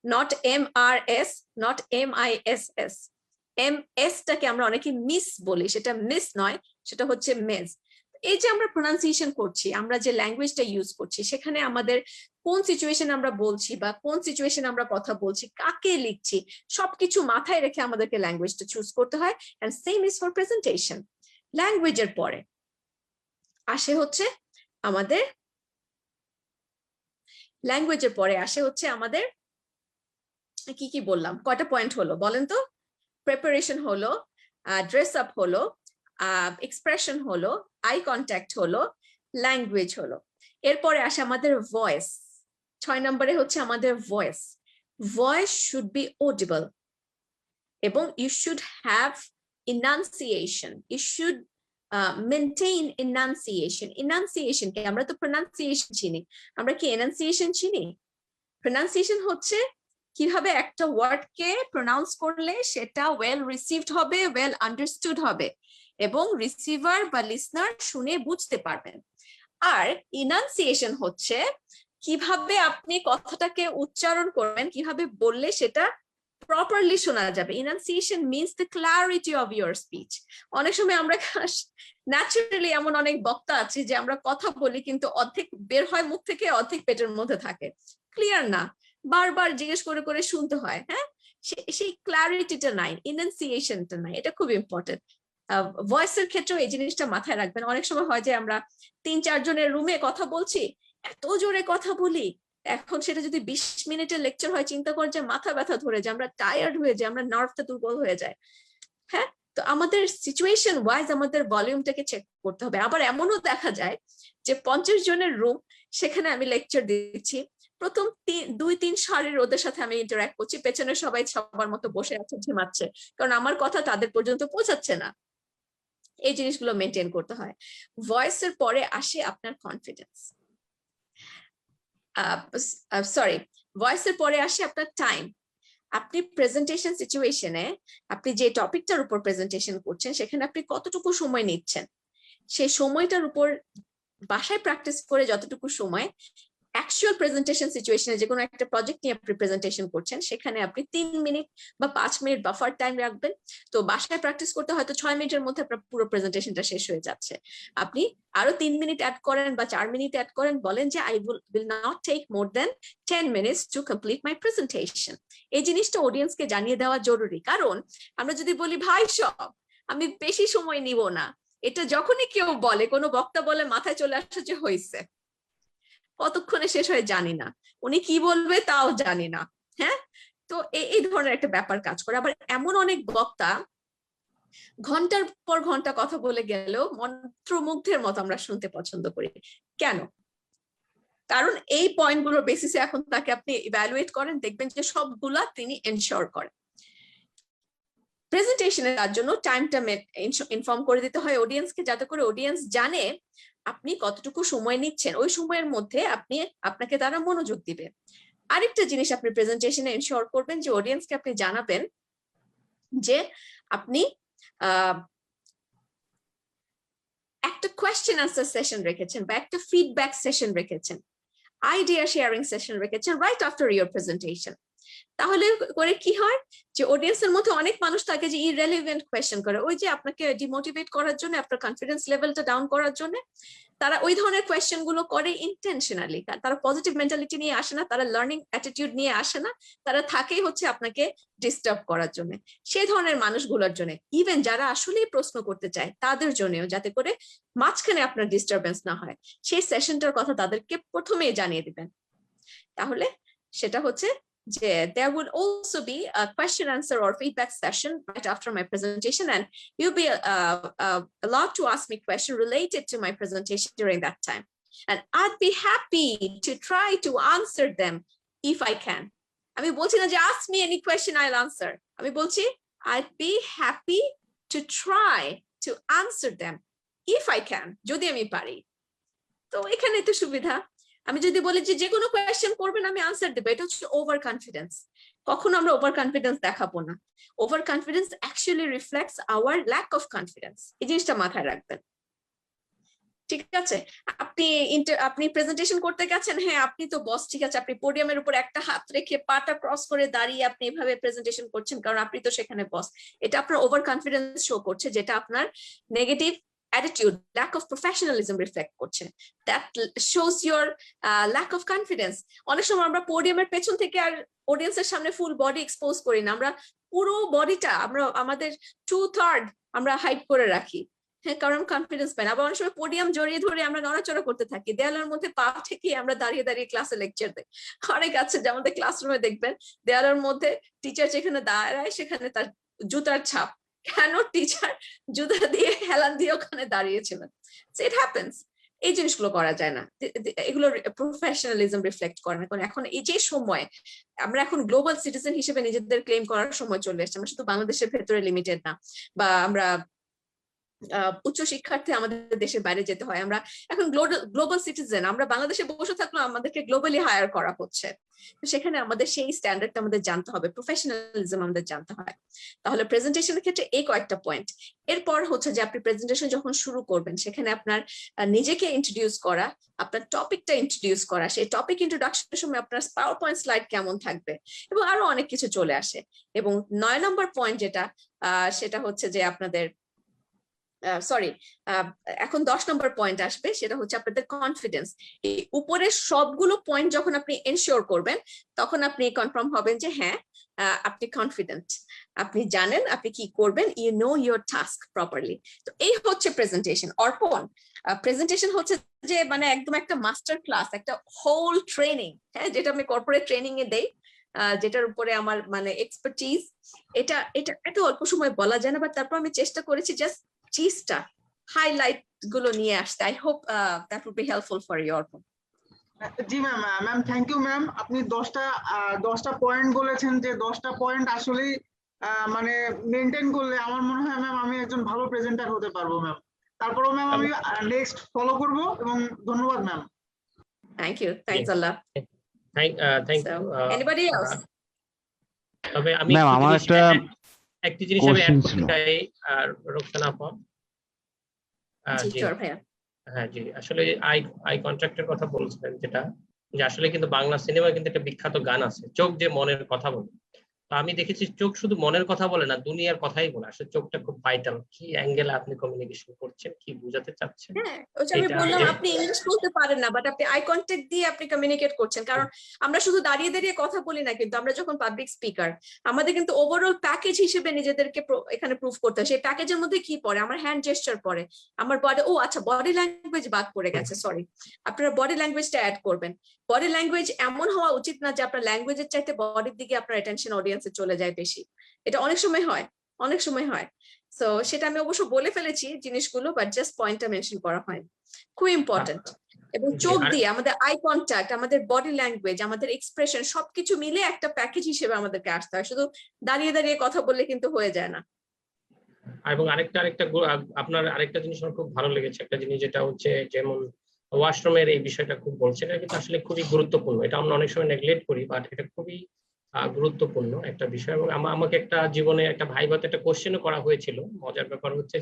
not MRS, not MISS। MS টাকে আমরা অনেকে মিস বলি, সেটা মিস নয়, সেটা হচ্ছে মেজ। এই যে আমরা প্রোনাউন্সিয়েশন করছি, আমরা যে ল্যাঙ্গুয়েজটা ইউজ করছি, সেখানে আমাদের কোন সিচুয়েশন আমরা বলছি বা কোন সিচুয়েশন আমরা কথা বলছি, কাকে লিখছি, সবকিছু মাথায় রেখে আমাদেরকে ল্যাঙ্গুয়েজটা চুজ করতে হয়। And same is for presentation. ল্যাঙ্গুয়েজের পরে আসে হচ্ছে আমাদের কি কি বললাম, কয়টা পয়েন্ট হলো বলেন তো? প্রিপারেশন হলো, ড্রেস আপ হলো, এক্সপ্রেশন হলো, আই কন্ট্যাক্ট হলো, ল্যাঙ্গুয়েজ হলো। এরপরে আসে আমাদের ভয়েস। 6 নম্বরে হচ্ছে আমাদের voice. Voice should be audible এবং you should have enunciation, you should maintain enunciation. Enunciation কে আমরা তো প্রোনাউন্সিয়েশন চিনি, আমরা কি এনাউন্সিয়েশন চিনি? প্রোনাউন্সিয়েশন হচ্ছে কিভাবে একটা ওয়ার্ডকে প্রোনাউন্স করলে সেটা ওয়েল রিসিভড হবে, ওয়েল আন্ডারস্টুড হবে, এবং রিসিভার বা লিসনার শুনে বুঝতে পারবেন। আর ইনাউন্সিয়েশন হচ্ছে কিভাবে আপনি কথাটাকে উচ্চারণ করবেন, কিভাবে বললে সেটা প্রপারলি শোনা যাবে। Enunciation means the clarity of your speech. অনেক সময় আমরা ন্যাচারালি এমন অনেক বক্তা আছে যে আমরা কথা বলি কিন্তু অর্ধেক বের হয় মুখ থেকে, অর্ধেক পেটের মধ্যে থাকে, ক্লিয়ার না, বারবার জিজ্ঞেস করে করে শুনতে হয়। হ্যাঁ, সেই ক্লারিটিটা নাই, ইনাউন্সিয়েশনটা নাই, এটা খুব ইম্পর্টেন্ট। ভয়েসের ক্ষেত্রেও এই জিনিসটা মাথায় রাখবেন। অনেক সময় হয় যে আমরা 3-4 জনের রুমে কথা বলছি, এত জোরে কথা বলি, এখন সেটা যদি 20 মিনিটের লেকচার হয়, চিন্তা করে যে মাথা ব্যথা ধরে যায়, আমরা টায়ার্ড হয়ে যাই, আমরা নার্ভটা দুর্বল হয়ে যায়। হ্যাঁ, তো আমাদের সিচুয়েশন ওয়াইজ আমাদের ভলিউমটাকে চেক করতে হবে। আবার এমনও দেখা যায় যে 50 জনের রুম, সেখানে আমি লেকচার দিচ্ছি, প্রথম 2-3 সারির ওদের সাথে আমি ইন্টারঅ্যাক্ট করছি, পেছনে সবাই সবার মতো বসে আছে, ঝিমাচ্ছে, কারণ আমার কথা তাদের পর্যন্ত পৌঁছাচ্ছে না। এই জিনিসগুলো মেনটেন করতে হয়। ভয়েসের পরে আসে আপনার কনফিডেন্স, ভয়েসের পরে আসে আপনার টাইম। আপনি প্রেজেন্টেশন সিচুয়েশনে, আপনি যে টপিকটার উপর প্রেজেন্টেশন করছেন, সেখানে আপনি কতটুকু সময় নিচ্ছেন, সেই সময়টার উপর বাসায় প্র্যাকটিস করে যতটুকু সময় অ্যাকচুয়াল প্রেজেন্টেশন সিচুয়েশনে যে কোনো একটা প্রজেক্ট নিয়ে আপনি প্রেজেন্টেশন করছেন সেখানে আপনি 3 মিনিট বা 5 মিনিট বাফার টাইম রাখবেন। তো বাসায় প্র্যাকটিস করতে হয়তো 6 মিনিটের মধ্যে আপনার পুরো প্রেজেন্টেশনটা শেষ হয়ে যাচ্ছে, আপনি আরো 3 মিনিট অ্যাড করেন বা 4 মিনিট অ্যাড করেন, বলেন যে I will not take more than 10 minutes to complete my presentation. এই জিনিসটা অডিয়েন্সকে জানিয়ে দেওয়া জরুরি, কারণ আমরা যদি বলি ভাই সব আমি বেশি সময় নিব না, এটা যখনই কেউ বলে, কোনো বক্তা বলে, মাথায় চলে আসে যে হয়েছে, কতক্ষণে শেষ হয়ে জানি না, উনি কি বলবে তাও জানি না। হ্যাঁ, তো এই ধরনের একটা ব্যাপার কাজ করে। আবার এমন অনেক বক্তা ঘন্টার পর ঘন্টা কথা বলে গেলেও মন্ত্রমুগ্ধের মতো আমরা শুনতে পছন্দ করি। কেন? কারণ এই পয়েন্টগুলোর বেসিসে এখন তাকে আপনি ইভ্যালুয়েট করেন, দেখবেন যে সবগুলা তিনি এনশিওর করেন। প্রেজেন্টেশনে তার জন্য টাইমটা ইনফর্ম করে দিতে হয় অডিয়েন্সকে, যাতে করে অডিয়েন্স জানে আপনি কতটুকু সময় নিচ্ছেন, ওই সময়ের মধ্যে আপনাকে তারা মনোযোগ দিবে। আরেকটা জিনিস আপনি প্রেজেন্টেশনে এনশিওর করবেন যে অডিয়েন্সকে আপনি জানাবেন যে আপনি একটা কোয়েশ্চেন আনসার সেশন রেখেছেন বা একটা ফিডব্যাক সেশন রেখেছেন, আইডিয়া শেয়ারিং সেশন রেখেছেন রাইট আফটার ইয়োর প্রেজেন্টেশন। তাহলে করে কি হয় যে অডিয়েন্সের মধ্যে অনেক মানুষ থাকে যে ইররেলেভেন্ট কোয়েশ্চেন করে, ওই যে আপনাকে ডিমোটিভেট করার জন্য, আপনার কনফিডেন্স লেভেলটা ডাউন করার জন্য তারা ওই ধরনের কোয়েশ্চেন গুলো করে ইন্টেনশনালি। তারা পজিটিভ মেন্টালিটি নিয়ে আসে না, তারা লার্নিং অ্যাটিটিউড নিয়ে আসে না, তারা থাকেই হচ্ছে আপনাকে ডিস্টার্ব করার জন্য। সেই ধরনের মানুষগুলোর জন্য, ইভেন যারা আসলেই প্রশ্ন করতে চায় তাদের জন্যও, যাতে করে মাঝখানে আপনার ডিস্টারবেন্স না হয়, সেই সেশনটার কথা তাদেরকে প্রথমেই জানিয়ে দিবেন। তাহলে সেটা হচ্ছে যে there would also be a question answer or feedback session right after my presentation, and you'll be allowed to ask me questions related to my presentation during that time, and I'd be happy to try to answer them if I can. আমি বলছি না যে ask me any question I'll answer, আমি বলছি I'd be happy to try to answer them if I can, যদি আমি পারি। তো এখানে তো সুবিধা, আমি যদি বলি যে কোনো কোয়েশ্চেন করবেন আমি আনসার দেবো, এটা হচ্ছে ওভার কনফিডেন্স। কখনো আমরা ওভার কনফিডেন্স দেখাবো না। Over confidence actually reflects our lack of confidence, এই জিনিসটা মাথায় রাখবেন। ঠিক আছে, আপনি প্রেজেন্টেশন করতে গেছেন, হ্যাঁ আপনি তো বস, ঠিক আছে, আপনি পোডিয়ামের উপর একটা হাত রেখে পাটা ক্রস করে দাঁড়িয়ে আপনি এভাবে প্রেজেন্টেশন করছেন কারণ আপনি তো সেখানে বস। এটা আপনার ওভার কনফিডেন্স শো করছে, যেটা আপনার negative attitude, lack of professionalism reflect করছে, that shows your lack of confidence. অনেক সময় আমরা পোডিয়ামের পেছন থেকে আর অডিয়েন্সের সামনে ফুল বডি এক্সপোজ করি না, আমরা পুরো বডিটা আমাদের 2/3 আমরা হাইড করে রাখি, হ্যাঁ, কারণ কনফিডেন্স পাই না। আবার অনেক সময় পোডিয়াম জড়িয়ে ধরে আমরা নড়াচড়া করতে থাকি, দেয়ালের মধ্যে পা থেকে আমরা দাঁড়িয়ে দাঁড়িয়ে ক্লাসে লেকচার দেই। অনেক আছে যে আমাদের ক্লাসরুমে দেখবেন দেয়ালের মধ্যে টিচার যেখানে দাঁড়ায় সেখানে তার জুতার ছাপ, কেন? টিচার জুতা দিয়ে হেলান দিয়ে ওখানে দাঁড়িয়েছিলেন। It happens. এই জিনিসগুলো করা যায় না, এগুলো প্রফেশনালিজম রিফ্লেক্ট করে না। কারণ এখন এই যে সময়, আমরা এখন গ্লোবাল সিটিজেন হিসেবে নিজেদের ক্লেম করার সময় চলে এসেছে। আমরা শুধু বাংলাদেশের ভেতরে লিমিটেড না, বা আমরা উচ্চ শিক্ষার্থে আমাদের দেশের বাইরে যেতে হয়। আমরা এখন গ্লোবাল সিটিজেন, আমরা বাংলাদেশে বসে থাকলেও আমাদেরকে গ্লোবালি হায়ার করা হচ্ছে। সেখানে আমাদের সেই স্ট্যান্ডার্ডটা আমাদের জানতে হবে, প্রফেশনালিজম আমাদের জানতে হয়। তাহলে প্রেজেন্টেশনের ক্ষেত্রে এই কয়েকটা পয়েন্ট। এরপর হচ্ছে যে আপনি প্রেজেন্টেশন যখন শুরু করবেন সেখানে আপনার নিজেকে ইন্ট্রোডিউস করা, আপনার টপিকটা ইন্ট্রোডিউস করা, সেই টপিক ইন্ট্রোডাকশনের সময় আপনার পাওয়ার পয়েন্ট স্লাইড কেমন থাকবে, এবং আরো অনেক কিছু চলে আসে। এবং 9 নম্বর পয়েন্ট যেটা, সেটা হচ্ছে যে আপনাদের এখন 10 নম্বর পয়েন্ট আসবে, সেটা হচ্ছে আপনাদের কনফিডেন্স। এই উপরের সবগুলো পয়েন্ট যখন আপনি এনশিওর করবেন তখন আপনি কনফার্ম হবেন যে হ্যাঁ আপনি কনফিডেন্ট, আপনি জানেন আপনি কি করবেন, you know your task properly. তো এই হচ্ছে প্রেজেন্টেশন। অর্পণ, প্রেজেন্টেশন হচ্ছে যে মানে একদম একটা মাস্টার ক্লাস, একটা হোল ট্রেনিং, হ্যাঁ, যেটা আমি কর্পোরেট ট্রেনিং এ দেই, যেটার উপরে আমার মানে এক্সপার্টিজ। এটা এত অল্প সময় বলা যায় না, বাট তারপর আমি চেষ্টা করেছি জাস্ট চিজটা হাইলাইট গুলো নিয়ে আসতে। I hope that would be helpful for you. জি ম্যাম, থ্যাংক ইউ ম্যাম। আপনি 10টা পয়েন্ট বলেছেন, যে 10টা পয়েন্ট আসলে মানে মেনটেন করলে আমার মনে হয় ম্যাম আমি একজন ভালো প্রেজেন্টার হতে পারবো ম্যাম। তারপরেও ম্যাম আমি নেক্সট ফলো করব, এবং ধন্যবাদ ম্যাম। থ্যাংক ইউ, থ্যাঙ্কস আল্লাহ। Thank you. Anybody else? তবে আমি ম্যাম আমার একটি জিনিস আমি অ্যাড করতে চাই, রোকসানা আপা। জি, ভাইয়া। হ্যাঁ জি, আসলে আই আই কন্ট্রাক্টের কথা বলছিলেন, যেটা যে আসলে কিন্তু বাংলা সিনেমায় কিন্তু একটা বিখ্যাত গান আছে, চোখ যে মনের কথা বলে। তো আমি দেখেছি চোখ শুধু মনের কথা বলে না, দুনিয়ার কথাই বলে। আসলে চোখটা খুব ভাইটাল। কি অ্যাঙ্গেলে আপনি কমিউনিকেশন করছেন, কি বোঝাতে চাচ্ছেন, হ্যাঁ, ওই যে আমি এটা বললাম আপনি ইংলিশ বলতে পারেন না, বাট আপনি আই কন্ট্যাক্ট দিয়ে আপনি কমিউনিকেট করছেন। কারণ আমরা শুধু দাঁড়িয়ে দাঁড়িয়ে কথা বলি না, কিন্তু আমরা যখন পাবলিক স্পিকার, আমাদের কিন্তু ওভারঅল প্যাকেজ হিসেবে নিজেদেরকে এখানে প্রুভ করতে হয়। সেই প্যাকেজের মধ্যে কি পড়ে? আমার হ্যান্ড জেস্টার পড়ে, আমার বডি, ও আচ্ছা বডি ল্যাঙ্গুয়েজ বাদ পড়ে গেছে, সরি। আপনারা বডি ল্যাঙ্গুয়েজটা অ্যাড করবেন। বডি ল্যাঙ্গুয়েজ এমন হওয়া উচিত না যে আপনার ল্যাঙ্গুয়েজের চাইতে বডির দিকে আপনার অ্যাটেনশন অডিয়েন্সে চলে যায় বেশি। এটা অনেক সময় হয়, অনেক সময় হয়। সো সেটা আমি অবশ্য বলে ফেলেছি জিনিসগুলো, বাট জাস্ট পয়েন্টটা মেনশন করা হয়। খুব ইম্পর্টেন্ট। এবং চোখ দিয়ে আমাদের আই কন্ট্যাক্ট, আমাদের বডি ল্যাঙ্গুয়েজ, আমাদের এক্সপ্রেশন সবকিছু মিলে একটা প্যাকেজ হিসেবে আমাদেরকে আসতে হয়। শুধু দাঁড়িয়ে দাঁড়িয়ে কথা বললে কিন্তু হয়ে যায় না। এবং আপনার আরেকটা জিনিস আমার খুব ভালো লেগেছে, একটা জিনিস যেটা হচ্ছে যেমন ওয়াশরুমের এই বিষয়টা খুব বলছেন, এটা কিন্তু আসলে খুবই গুরুত্বপূর্ণ। এটা আমরা অনেক সময় নেগলেক্ট করি, বাট এটা খুবই গুরুত্বপূর্ণ একটা বিষয়। এবং আমাকে একটা জীবনে একটা ভাইভাতে একটা কোশ্চেনও করা হয়েছিল। মজার ব্যাপার হচ্ছে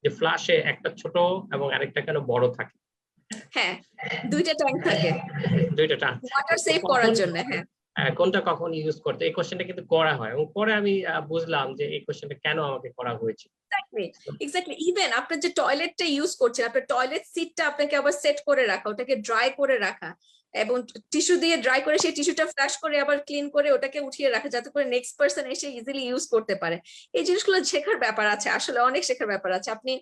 যে ফ্লাশে একটা ছোট এবং আরেকটা কেন বড় থাকে? হ্যাঁ, দুইটা ট্যাঙ্ক থাকে, দুইটা ওয়াটার সেভ করার জন্য। হ্যাঁ, কোনটা কখন ইউজ করতে, এই কোশ্চেনটা কিন্তু করা হয়, এবং পরে আমি বুঝলাম যে এই কোশ্চেনটা কেন আমাকে করা হয়েছে। এক্স্যাক্টলি। ইভেন আপনার যে টয়লেটটা ইউজ করছেন, আপনার টয়লেট সিটটা আপনাকে আবার সেট করে রাখা, ওটাকে ড্রাই করে রাখা, এবং টিস্যু দিয়ে ড্রাই করে সেই টিস্যুটা ফ্ল্যাশ করে আবার ক্লিন করে ওটাকে উঠিয়ে রাখা, যাতে করে নেক্সট পার্সন এসে ইজিলি ইউজ করতে পারে। এই জিনিসগুলো শেখার ব্যাপার আছে, আসলে অনেক শেখার ব্যাপার আছে। আপনি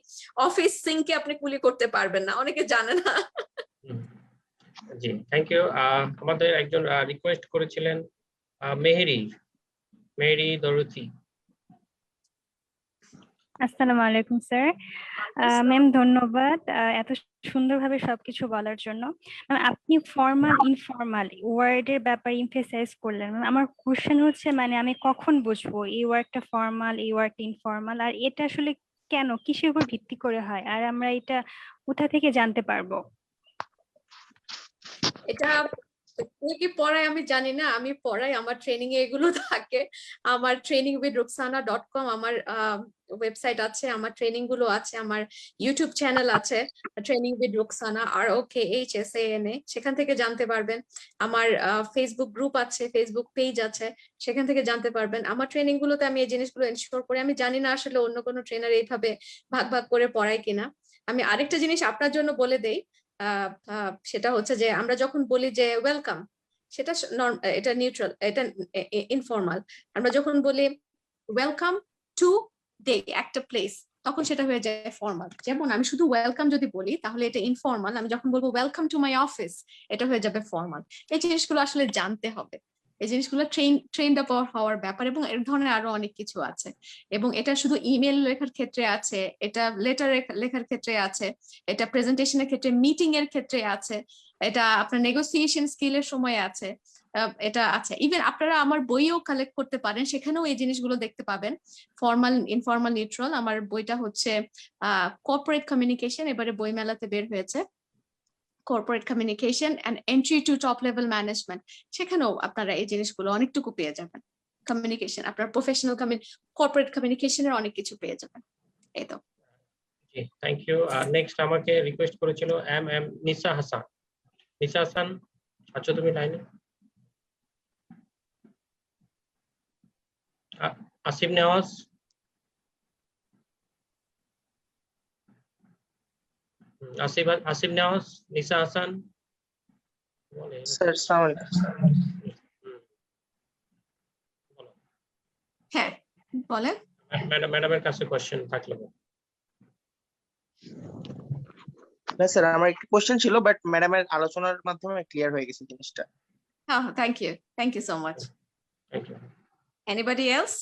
অফিস সিঙ্কে আপনি কুলি করতে পারবেন না, অনেকে জানে না। জি, থ্যাংক ইউ। আমাদের একজন রিকোয়েস্ট করেছিলেন, মেহেরি দরুতি। আসসালামু আলাইকুম স্যার। ম্যাম ধন্যবাদ এত সুন্দরভাবে সবকিছু বলার জন্য। আপনি ফর্মাল ইনফর্মাল ওয়ার্ডের ব্যাপারে এমফেসাইজ করলেন। আমার কোশ্চেন হচ্ছে, মানে আমি কখন বুঝবো এই ওয়ার্ডটা ফর্মাল, এই ওয়ার্ডটা ইনফর্মাল, আর এটা আসলে কেন, কিসের উপর ভিত্তি করে হয়, আর আমরা এটা কোথা থেকে জানতে পারবো? এটা কি পড়ায় আমি জানি না, আমি পড়াই, আমার ট্রেনিং এ এগুলো থাকে। আমার training.with.rukhsana.com আমার ওয়েবসাইট আছে, আমার ট্রেনিং গুলো আছে, আমার ইউটিউব চ্যানেল আছে ট্রেনিং উইথ রুকসানা, ROKHSANA, সেখান থেকে জানতে পারবেন। আমার ফেসবুক গ্রুপ আছে, ফেসবুক পেজ আছে, সেখান থেকে জানতে পারবেন। আমার ট্রেনিং গুলোতে আমি এই জিনিসগুলো এনশিওর করি। আমি জানি না আসলে অন্য কোনো ট্রেনার এইভাবে ভাগ ভাগ করে পড়ায় কিনা। আমি আরেকটা জিনিস আপনার জন্য বলে দেই, সেটা হচ্ছে যে আমরা যখন বলি যে ওয়েলকাম, সেটা এটা নিউট্রাল, এটা ইনফর্মাল। আমরা যখন বলি ওয়েলকাম টু একটা প্লেস, তখন সেটা হয়ে যায় ফর্মাল। যেমন আমি শুধু ওয়েলকাম যদি বলি তাহলে এটা ইনফর্মাল। আমি যখন বলবো ওয়েলকাম টু মাই অফিস, এটা হয়ে যাবে ফর্মাল। এই জিনিসগুলো আসলে জানতে হবে, এই জিনিসগুলো ট্রেন্ড আপ হওয়ার ব্যাপার, এবং এর ধরনের আরো অনেক কিছু আছে। এবং এটা শুধু ইমেল লেখার ক্ষেত্রে আছে, এটা লেটার লেখার ক্ষেত্রে আছে, এটা প্রেজেন্টেশনের ক্ষেত্রে, মিটিং এর ক্ষেত্রে আছে, এটা আপনার নেগোসিয়েশন স্কিলের সময় আছে, এটা আছে। ইভেন আপনারা আমার বইও কালেক্ট করতে পারেন, সেখানেও এই জিনিসগুলো দেখতে পাবেন, ফর্মাল, ইনফর্মাল, নিউট্রাল। আমার বইটা হচ্ছে কর্পোরেট কমিউনিকেশন, এবারে বই মেলাতে বের হয়েছে, corporate communication and entry to top level management. সেখানেও আপনারা এই জিনিসগুলো অনেকটুকু পেয়ে যাবেন। কমিউনিকেশন, আপনার প্রফেশনাল কর্পোরেট কমিউনিকেশনের অনেক কিছু পেয়ে যাবেন। এই তো। জি, থ্যাংক ইউ। নেক্সট আমাকে রিকোয়েস্ট করেছিল নিসা হাসান। নিসা হাসান, আচ্ছা তুমি লাইনে? আসিফ নেওয়াজ, আসিফ নেওয়াজ, নিসা হাসান। স্যার আসসালামু আলাইকুম। হ্যাঁ বলেন। ম্যাডামের কাছে কোশ্চেন থাকলে। না স্যার, আমার একটা কোশ্চেন ছিল, বাট ম্যাডামের আলোচনার মাধ্যমে ক্লিয়ার হয়ে গেছে জিনিসটা। হ্যাঁ, thank you so much. Thank you. Anybody else?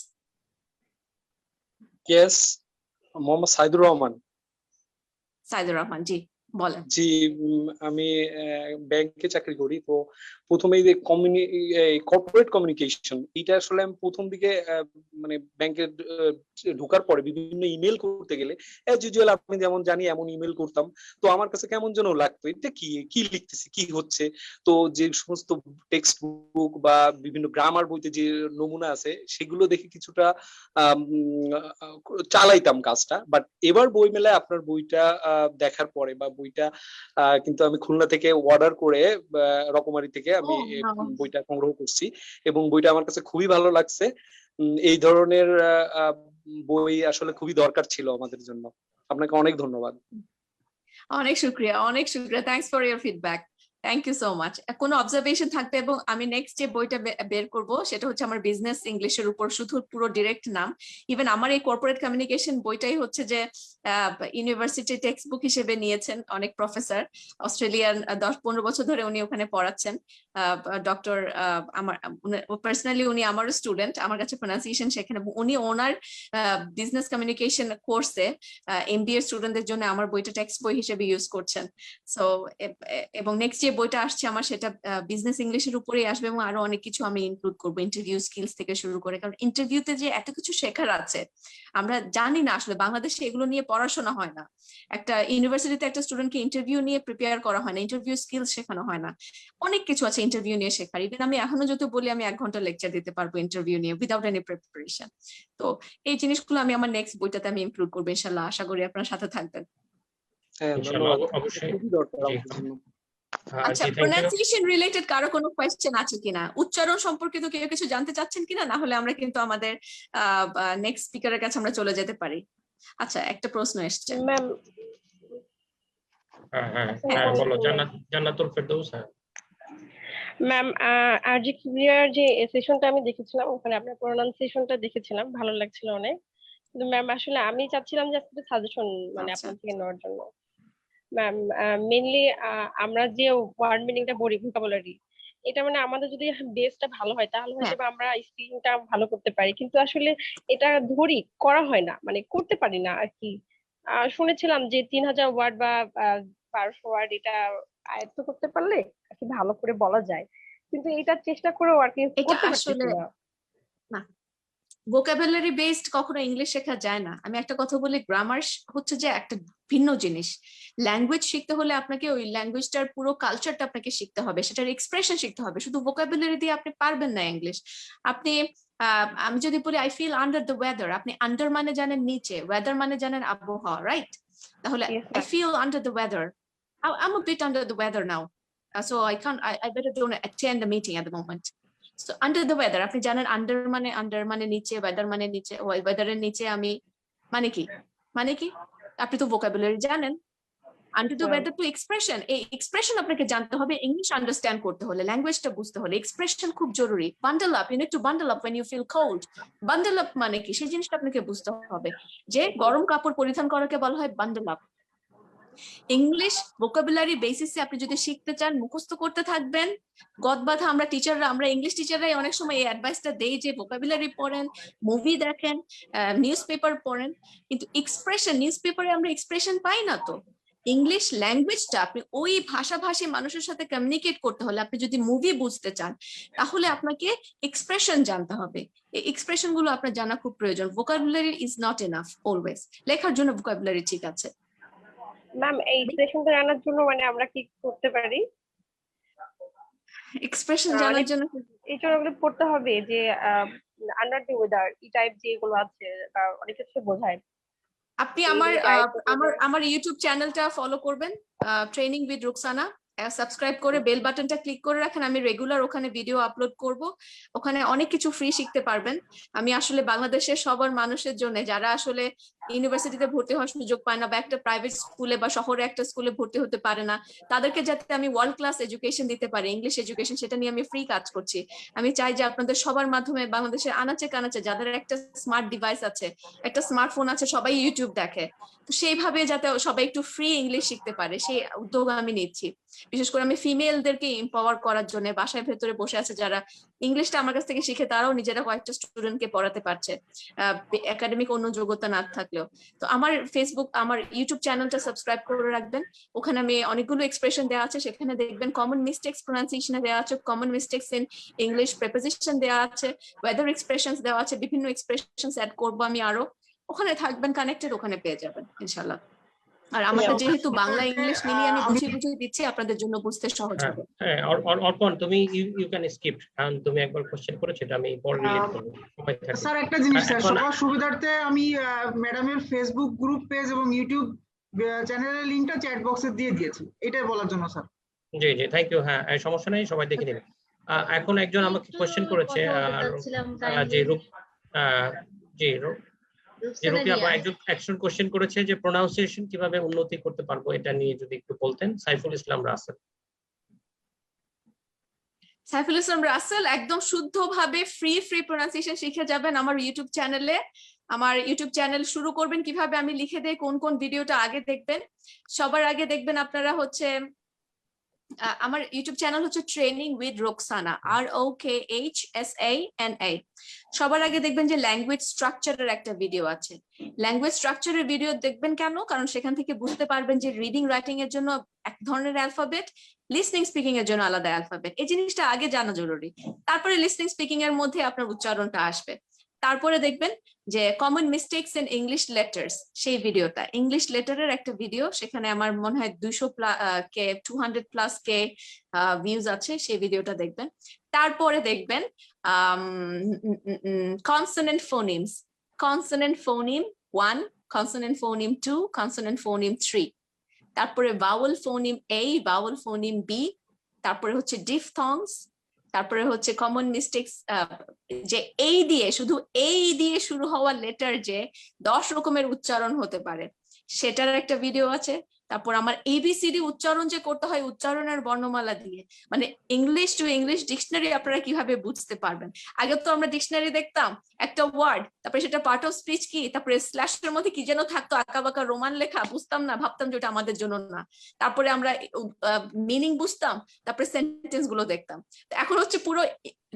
Yes, Mohammad Saidur Rahman. Saidur Rahman, জি বলেন। জি, আমি ব্যাংকে চাকরি করি। তো প্রথমেই যে কর্পোরেট কমিউনিকেশন, এটা আসলে আমি প্রথম দিকে মানে ব্যাংকে ঢোকার পরে বিভিন্ন ইমেল করতে গেলে অ্যাজ ইউজুয়াল আপনি যেমন জানি এমন ইমেল করতাম। তো আমার কাছে কেমন যেন লাগতো, এটা কি লিখতেছি, কি হচ্ছে। তো যে সমস্ত টেক্সট বুক বা বিভিন্ন গ্রামার বইতে যে নমুনা আছে সেগুলো দেখে কিছুটা চালাইতাম কাজটা। বাট এবার বই মেলায় আপনার বইটা দেখার পরে বা বইটা কিন্তু আমি খুলনা থেকে অর্ডার করে রকমারি থেকে আমি বইটা সংগ্রহ করছি এবং বইটা আমার কাছে খুবই ভালো লাগছে। এই ধরনের বই আসলে খুবই দরকার ছিল আমাদের জন্য। আপনাকে অনেক ধন্যবাদ। অনেক শুকরিয়া, অনেক শুকরিয়া। Thanks for your feedback. Thank you so much. কোনো অবজারভেশন থাকবে এবং আমি নেক্সট যে বইটা বের করব সেটা হচ্ছে আমার বিজনেস ইংলিশের উপর, শুধু পুরো ডিরেক্ট নাম। ইভেন আমার এই কর্পোরেট কমিউনিকেশন বইটাই হচ্ছে যে ইউনিভার্সিটি টেক্সট বুক হিসেবে নিয়েছেন অনেক প্রফেসর, অস্ট্রেলিয়ান 10-15 বছর ধরে উনি ওখানে পড়াচ্ছেন। ডক্টর আমার পার্সোনালি উনি আমারও স্টুডেন্ট, আমার কাছে প্রোনাউন্সিয়েশন সেখানে উনি ওনার বিজনেস কমিউনিকেশন কোর্সে MBA স্টুডেন্টদের জন্য আমার বইটা টেক্সট বই হিসেবে ইউজ করছেন। সো এবং নেক্সট যে বইটা আসছে আমার সেটা বিজনেস ইংলিশের উপরেই আসবে এবং আরো অনেক কিছু আমি ইনক্লুড করবো, ইন্টারভিউ স্কিলস থেকে শুরু করে। কারণ ইন্টারভিউতে যে এত কিছু শেখার আছে আমরা জানি না, আসলে বাংলাদেশে এগুলো নিয়ে পড়াশোনা হয় না। একটা ইউনিভার্সিটিতে একটা স্টুডেন্টকে ইন্টারভিউ নিয়ে প্রিপেয়ার করা হয় না, ইন্টারভিউ স্কিলস শেখানো হয় না। অনেক কিছু আছে ইন্টারভিউ নিয়ে শেখার। ইভেন আমি এখনো যদি বলি আমি 1 ঘন্টা লেকচার দিতে পারবো ইন্টারভিউ নিয়ে উইদাউট এনি প্রিপারেশন। তো এই জিনিসগুলো আমি আমার নেক্সট বইটাতে আমি ইনক্লুড করবো ইনশাল্লাহ। আশা করি আপনারা সাথে থাকবেন। অবশ্যই। আচ্ছা, প্রোনাউন্সিয়েশন রিলেটেড কারো কোনো কোয়েশ্চেন আছে কিনা, উচ্চারণ সম্পর্কিত কেউ কিছু জানতে চাচ্ছেন কিনা? না হলে আমরা কিন্তু আমাদের নেক্সট স্পিকারের কাছে আমরা চলে যেতে পারি। আচ্ছা, একটা প্রশ্ন এসেছে ম্যাম। হ্যাঁ বলো। জান্নাতুল ফেরদৌস। ম্যাম, আরজিকিউআর যে সেশনটা আমি দেখেছিলাম ওখানে আপনার প্রোনাউন্সিয়েশনটা দেখেছিলাম, ভালো লাগছিল অনেক। কিন্তু ম্যাম আসলে আমি চাচ্ছিলাম যে একটা সাজেশন মানে আপনার থেকে নেওয়ার জন্য। ম্যাম মেইনলি আমরা যে ওয়ার্ড মিনিংটা পড়ি ভোকাবুলারি, এটা মানে আমাদের যদি বেসটা ভালো হয় তাহলে হয়তো আমরা স্পিকিংটা ভালো করতে পারি, কিন্তু আসলে এটা ধরি করা হয় না, মানে করতে পারি না আর কি। শুনেছিলাম যে 3000 ওয়ার্ড বা 1200 ওয়ার্ড এটা আয়ত্ত করতে পারলে আর কি ভালো করে বলা যায়, কিন্তু এটা চেষ্টা করেও আর কি করতে পারছি না। ভোকাবুলারি বেসড কখনো ইংলিশ শেখা যায় না। আমি একটা কথা বলি, গ্রামার হচ্ছে যে একটা ভিন্ন জিনিস। ল্যাঙ্গুয়েজ শিখতে হলে আপনাকে ওই ল্যাঙ্গুয়েজটার পুরো কালচারটা আপনাকে শিখতে হবে, সেটার এক্সপ্রেশন শিখতে হবে। শুধু ভোকাবুলারি দিয়ে আপনি পারবেন না ইংলিশ। আপনি আমি যদি বলি I feel under the weather, আপনি আন্ডার মানে জানেন নিচে, ওয়েদার মানে জানেন আবহাওয়া, রাইট? তাহলে I feel under the weather, I'm a bit under the weather now, so I better don't attend the meeting at the moment. So under the weather, আপনি জানেন আন্ডার মানে নিচে, ওয়েদার মানে নিচে, ওয়েদারের নিচে আমি মানে কি আপনি তো ভোকাবুলারি জানেন। Under the weather to expression, এই এক্সপ্রেশন আপনাকে জানতে হবে ইংলিশ আন্ডারস্ট্যান্ড করতে হলে, ল্যাঙ্গুয়েজটা বুঝতে হলে। এক্সপ্রেশন খুব জরুরি। Bundle up, you need to bundle up when you feel cold. Bundle up মানে কি সেই জিনিসটা আপনাকে বুঝতে হবে, যে গরম কাপড় পরিধান করাকে বলা হয় বান্ডেল আপ। ইংলিশ ভোকাবুলারি বেসিসে আপনি যদি শিখতে চান, মুখস্থ করতে থাকবেন গদবাধা। আমরা টিচাররা, আমরা ইংলিশ টিচাররাই অনেক সময় এই অ্যাডভাইসটা দেই যে ভোকাবুলারি পড়েন, মুভি দেখেন, নিউজ পেপার পড়েন, কিন্তু এক্সপ্রেশন, নিউজ পেপারে আমরা এক্সপ্রেশন পাই না। তো ইংলিশ ল্যাঙ্গুয়েজটা আপনি ওই ভাষাভাষী মানুষের সাথে কমিউনিকেট করতে হলে, আপনি যদি মুভি বুঝতে চান তাহলে আপনাকে এক্সপ্রেশন জানতে হবে। এই এক্সপ্রেশন গুলো আপনার জানা খুব প্রয়োজন। Vocabulary is not enough always. লেখার জন্য ভোকাবুলারি ঠিক আছে। ম্যাম, এই এক্সপ্রেশনটা জানার জন্য মানে আমরা কি করতে পারি? এক্সপ্রেশন জানার জন্য এই জন্য আমাদের পড়তে হবে যে আন্ডার দ্য ওয়েদার এই টাইপ যেগুলো আছে বা অনেক কিছু বোঝায়। আপনি আমার ইউটিউব চ্যানেলটা ফলো করবেন, ট্রেনিং উইথ রুকসানা। সাবস্ক্রাইব করে বেল বাটনটা ক্লিক করে রাখেন। আমি রেগুলার ওখানে ভিডিও আপলোড করব, ওখানে অনেক কিছু ফ্রি শিখতে পারবেন। আমি আসলে বাংলাদেশের সবার মানুষের জন্য, যারা আসলে ইউনিভার্সিটিতে ভর্তি হওয়ার সুযোগ পায় না বা একটা প্রাইভেট স্কুলে বা শহরে একটা স্কুলে ভর্তি হতে পারে না, তাদেরকে যাতে আমি ওয়ার্ল্ড ক্লাস এডুকেশন দিতে পারি, ইংলিশ এডুকেশন, সেটা নিয়ে আমি ফ্রি কাজ করছি। আমি চাই যে আপনাদের সবার মাধ্যমে বাংলাদেশের আনাচে কানাচে যাদের একটা স্মার্ট ডিভাইস আছে, একটা স্মার্টফোন আছে, সবাই ইউটিউব দেখে, তো সেইভাবে যাতে সবাই একটু ফ্রি ইংলিশ শিখতে পারে সেই উদ্যোগ আমি নিচ্ছি। বিশেষ করে আমি ফিমেলদেরকে এম্পাওয়ার করার জন্য, বাসায় ভেতরে বসে আছে যারা ইংলিশটা আমার কাছ থেকে শিখে তারাও নিজেরা কয়েকটা স্টুডেন্টকে পড়াতে পারছে একাডেমিক অন্য যোগ্যতা না থাকলেও। তো আমার ফেসবুক, আমার ইউটিউব চ্যানেলটা সাবস্ক্রাইব করে রাখবেন। ওখানে আমি অনেকগুলো এক্সপ্রেশন দেওয়া আছে, সেখানে দেখবেন কমন মিস্টেক্স প্রোনাউন্সিয়েশনে দেওয়া আছে, common mistakes in English preposition দেওয়া আছে, ওয়েদার এক্সপ্রেশনস দেওয়া আছে, বিভিন্ন এক্সপ্রেশনস অ্যাড করবো আমি আরো। ওখানে থাকবেন কানেক্টেড, ওখানে পেয়ে যাবেন ইনশাআল্লাহ। আর আমাদের যেহেতু বাংলা ইংলিশ মিলিয়ে আমি বুঝিয়ে দিচ্ছি, আপনাদের জন্য বুঝতে সহজ হবে। হ্যাঁ, অর্পণ তুমি ইউ ক্যান স্কিপ, কারণ তুমি একবার কোশ্চেন করেছো, এটা আমি পরে রিলেট করব। স্যার একটা জিনিস, স্যার সবার সুবিধার্থে আমি ম্যাডামের ফেসবুক গ্রুপ পেজ এবং ইউটিউব চ্যানেলের লিঙ্কটা চ্যাট বক্সে দিয়ে দিয়েছি, এটাই বলার জন্য স্যার। জি জি, থ্যাংক ইউ। হ্যাঁ, সমস্যা নেই, সবাই দেখে নেবে। এখন একজন আমাকে কোশ্চেন করেছে, যে রুপি আপা একজন কোশ্চেন করেছে যে প্রোনাউন্সিয়েশন কিভাবে উন্নতি করতে পারবো, এটা নিয়ে যদি একটু বলতেন। সাইফুল ইসলাম রাসেল। সাইফুল ইসলাম রাসেল একদম শুদ্ধভাবে ফ্রি প্রোনাউন্সিয়েশন শিখে যাবেন আমার ইউটিউব চ্যানেলে। আমার ইউটিউব চ্যানেল শুরু করবেন কিভাবে আমি লিখে দেই, কোন কোন ভিডিওটা আগে দেখবেন। সবার আগে দেখবেন আপনারা হচ্ছে আমার ইউটিউব চ্যানেল হচ্ছে ট্রেনিং উইথ রোকসানা, ROKHSANA। সবার আগে দেখবেন যে ল্যাঙ্গুয়েজ স্ট্রাকচারের একটা ভিডিও আছে। ল্যাঙ্গুয়েজ স্ট্রাকচারের ভিডিও দেখবেন কেন? কারণ সেখান থেকে বুঝতে পারবেন যে রিডিং রাইটিং এর জন্য এক ধরনের অ্যালফাবেট, লিসনিং স্পিকিং এর জন্য আলাদা অ্যালফাবেট। এই জিনিসটা আগে জানা জরুরি। তারপরে লিসনিং স্পিকিং এর মধ্যে আপনার উচ্চারণটা আসবে। তারপরে দেখবেন যে common mistakes in English letters, সেই ভিডিওটা ইংলিশ লেটারের একটা ভিডিও, সেখানে আমার মনে হয় 200+ কে ভিউজ আছে, সেই ভিডিওটা দেখবেন। তারপরে দেখবেন consonant phonemes, consonant ফোনিম 1, consonant ফোনিম 2, consonant ফোনিম 3। তারপরে ভাওয়েল ফোনিম A, ভাওয়েল ফোনিম B। তারপরে হচ্ছে ডিফথংস। তারপরে হচ্ছে কমন মিস্টেকস, যে এই দিয়ে, শুধু এই দিয়ে শুরু হওয়া লেটার যে 10 রকমের উচ্চারণ হতে পারে, সেটার একটা ভিডিও আছে। তারপর আমার ABCD উচ্চারণ যে করতে হয় উচ্চারণের বর্ণমালা দিয়ে, মানে ইংলিশ টু ইংলিশ ডিকশনারি আপনারা কিভাবে বুঝতে পারবেন। আগে তো আমরা ডিকশনারি দেখতাম একটা ওয়ার্ড, তারপরে সেটা পার্ট অফ স্পিচ কি, তারপরে স্ল্যাশের মধ্যে কি যেন থাকতো আঁকা বাঁকা রোমান লেখা, বুঝতাম না, ভাবতাম যে ওটা আমাদের জন্য না। তারপরে আমরা মিনিং বুঝতাম, তারপরে সেন্টেন্স গুলো দেখতাম। এখন হচ্ছে পুরো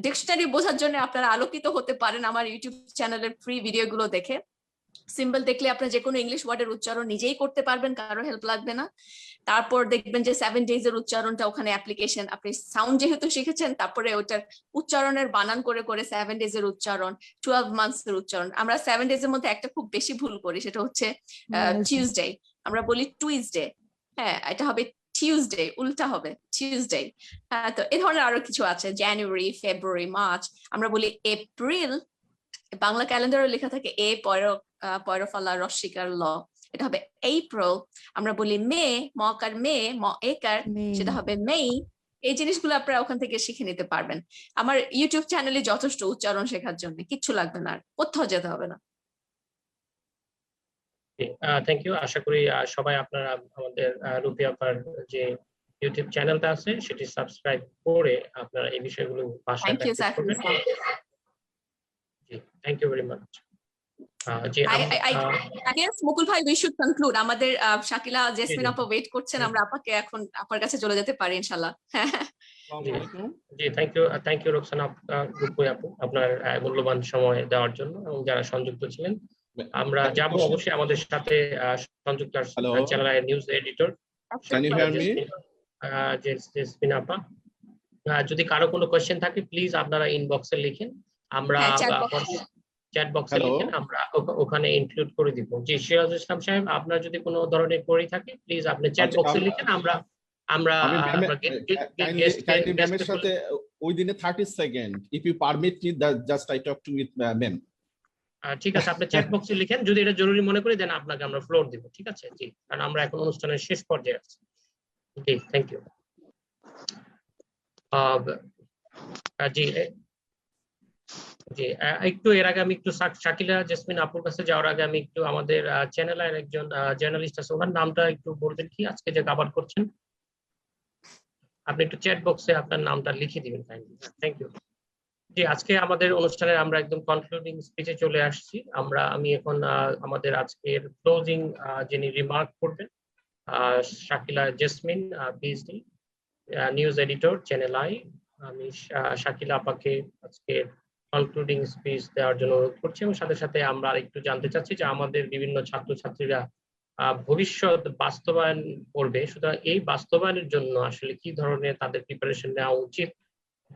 ডিকশনারি বোঝার জন্য আপনারা আলোকিত হতে পারেন আমার ইউটিউব চ্যানেলের ফ্রি ভিডিও গুলো দেখে। সিম্বল দেখলে আপনার যে কোনো ইংলিশ ওয়ার্ডের উচ্চারণ নিজেই করতে পারবেন, কারো হেল্প লাগবে না। তারপর দেখবেন যে 7 days এর উচ্চারণটা ওখানে অ্যাপ্লিকেশন, আপনি সাউন্ড যেহেতু শিখেছেন, তারপরে ওটার উচ্চারণের বানান করে করে 7 days এর উচ্চারণ, 12 months এর উচ্চারণ। আমরা 7 days এর মধ্যে একটা খুব বেশি ভুল করি, সেটা হচ্ছে টিউসডে, আমরা বলি টুইসডে। হ্যাঁ, এটা হবে টিউসডে, উল্টা হবে টিউসডে। হ্যাঁ, তো এই ধরনের আরো কিছু আছে, জানুয়ারি, ফেব্রুয়ারি, মার্চ। আমরা বলি এপ্রিল, বাংলা ক্যালেন্ডারে লেখা থাকে এ পয়রফালা রস্বীকার ল, এটা হবে এপ্রিল। আমরা বলি মে, মকার মে, ম একার, সেটা হবে মে। এই জিনিসগুলো আপনারা ওখান থেকে শিখে নিতে পারবেন। আমার ইউটিউব চ্যানেলে যথেষ্ট উচ্চারণ শেখার জন্য, কিচ্ছু লাগবে না, আর কোথাও যেতে হবে না। Thank you. আশা করি সবাই আপনারা আমাদের রুপি আপার যে ইউটিউব চ্যানেলটা আছে সেটি সাবস্ক্রাইব করে আপনারা এই বিষয়গুলো ভাষায় প্র্যাকটিস করবেন। জি, thank you very much. I guess Mukul ভাই, we should conclude. আমাদের শাকিলা, জেসমিন আপা ওয়েট করছেন, আমরা আপাকে এখন আপার কাছে চলে যেতে পারি ইনশাআল্লাহ। জি, থ্যাংক ইউ রোকসানা আপু, আপনার মূল্যবান সময় দেওয়ার জন্য এবং যারা সংযুক্ত ছিলেন। আমরা যাব অবশ্যই আমাদের সাথে সংযুক্ত চ্যানেলের নিউজ এডিটর জেসমিন আপা। যদি কারো কোনো কোয়েশ্চেন থাকে প্লিজ আপনারা ইনবক্সে লিখেন, আমরা চ্যাট বক্সে লিখেন, আমরা ওখানে ইনক্লুড করে দিব। জি, সিরাজুল ইসলাম সাহেব, আপনার যদি কোনো ধরনের কোয়েরি থাকে প্লিজ আপনি চ্যাট বক্সে লিখেন, আমরা ম্যামের সাথে ওই দিনে 30 second if you permit me just I talk to with ma'am. ঠিক আছে, আপনি চ্যাট বক্সে লিখেন, যদি এটা জরুরি মনে করি দেন আপনাকে আমরা ফ্লোর দিব। ঠিক আছে? জি, কারণ আমরা এখন অনুষ্ঠানের শেষ পর্যায়ে আছি। জি, থ্যাংক ইউ। জি, একটু এর আগে আমি একটু শাকিলা জেসমিন আপুর কাছে যাওয়ার আগে আমি একটু আমাদের চ্যানেলের একজন জার্নালিস্ট আছে, ওনার নামটা একটু বলবেন কি আজকে যে কভার করছেন? আপনি একটু চ্যাট বক্সে আপনার নামটা লিখে দিবেন কাইন্ডলি। Thank you. জি, আজকে আমাদের অনুষ্ঠানে আমরা একদম কনক্লুডিং স্পিচে চলে আসছি। আমি এখন আমাদের আজকের ক্লোজিং যিনি রিমার্ক করবেন, Shakila jasmine, PhD, news editor, channel I. আমি শাকিলা আপাকে আজকে কনক্লুডিং স্পিচ দেওয়ার জন্য অনুরোধ করছি এবং সাথে সাথে আমরা একটু জানতে চাচ্ছি যে আমাদের বিভিন্ন ছাত্রছাত্রীরা ভবিষ্যৎ বাস্তবায়ন করবে, সুতরাং এই বাস্তবায়নের জন্য আসলে কি ধরনের তাদের প্রিপারেশন নেওয়া উচিত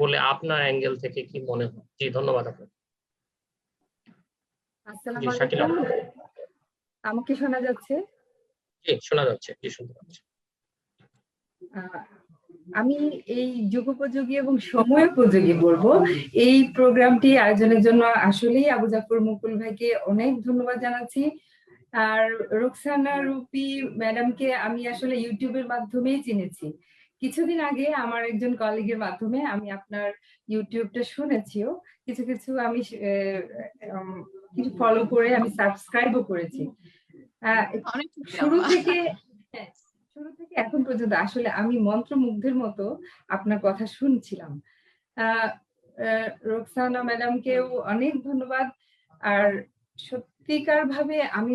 বলে আপনার অ্যাঙ্গেল থেকে কি মনে হয়? জি, ধন্যবাদ আপনাকে। আসসালামু আলাইকুম, আমাকে শোনা যাচ্ছে? জি, শোনা যাচ্ছে। জি, শুনতে পাচ্ছি। আমি এই যুগোপযোগী এবং সময়োপযোগী বলবো এই প্রোগ্রামটি আয়োজনের জন্য আসলেই আবু জাফর মুকুল ভাইকে অনেক ধন্যবাদ জানাচ্ছি। আর রোকসানা রুপি ম্যাডামকে আমি আসলে ইউটিউবের মাধ্যমেই চিনেছি। কিছুদিন আগে আমার একজন কলিগের মাধ্যমে আমি আপনার ইউটিউবটা শুনেছিও, কিছু কিছু আমি কিছু ফলো করে আমি সাবস্ক্রাইবও করেছি। আহ, অনেক খুশি শুরু আপা। থেকে হ্যাঁ, শুরু থেকে এখন পর্যন্ত আসলে আমি মন্ত্রমুগ্ধের মতো আপনার কথা শুনছিলাম। আহ, রোকসানা ম্যাডামকেও অনেক ধন্যবাদ। আর সত্যিকার ভাবে আমি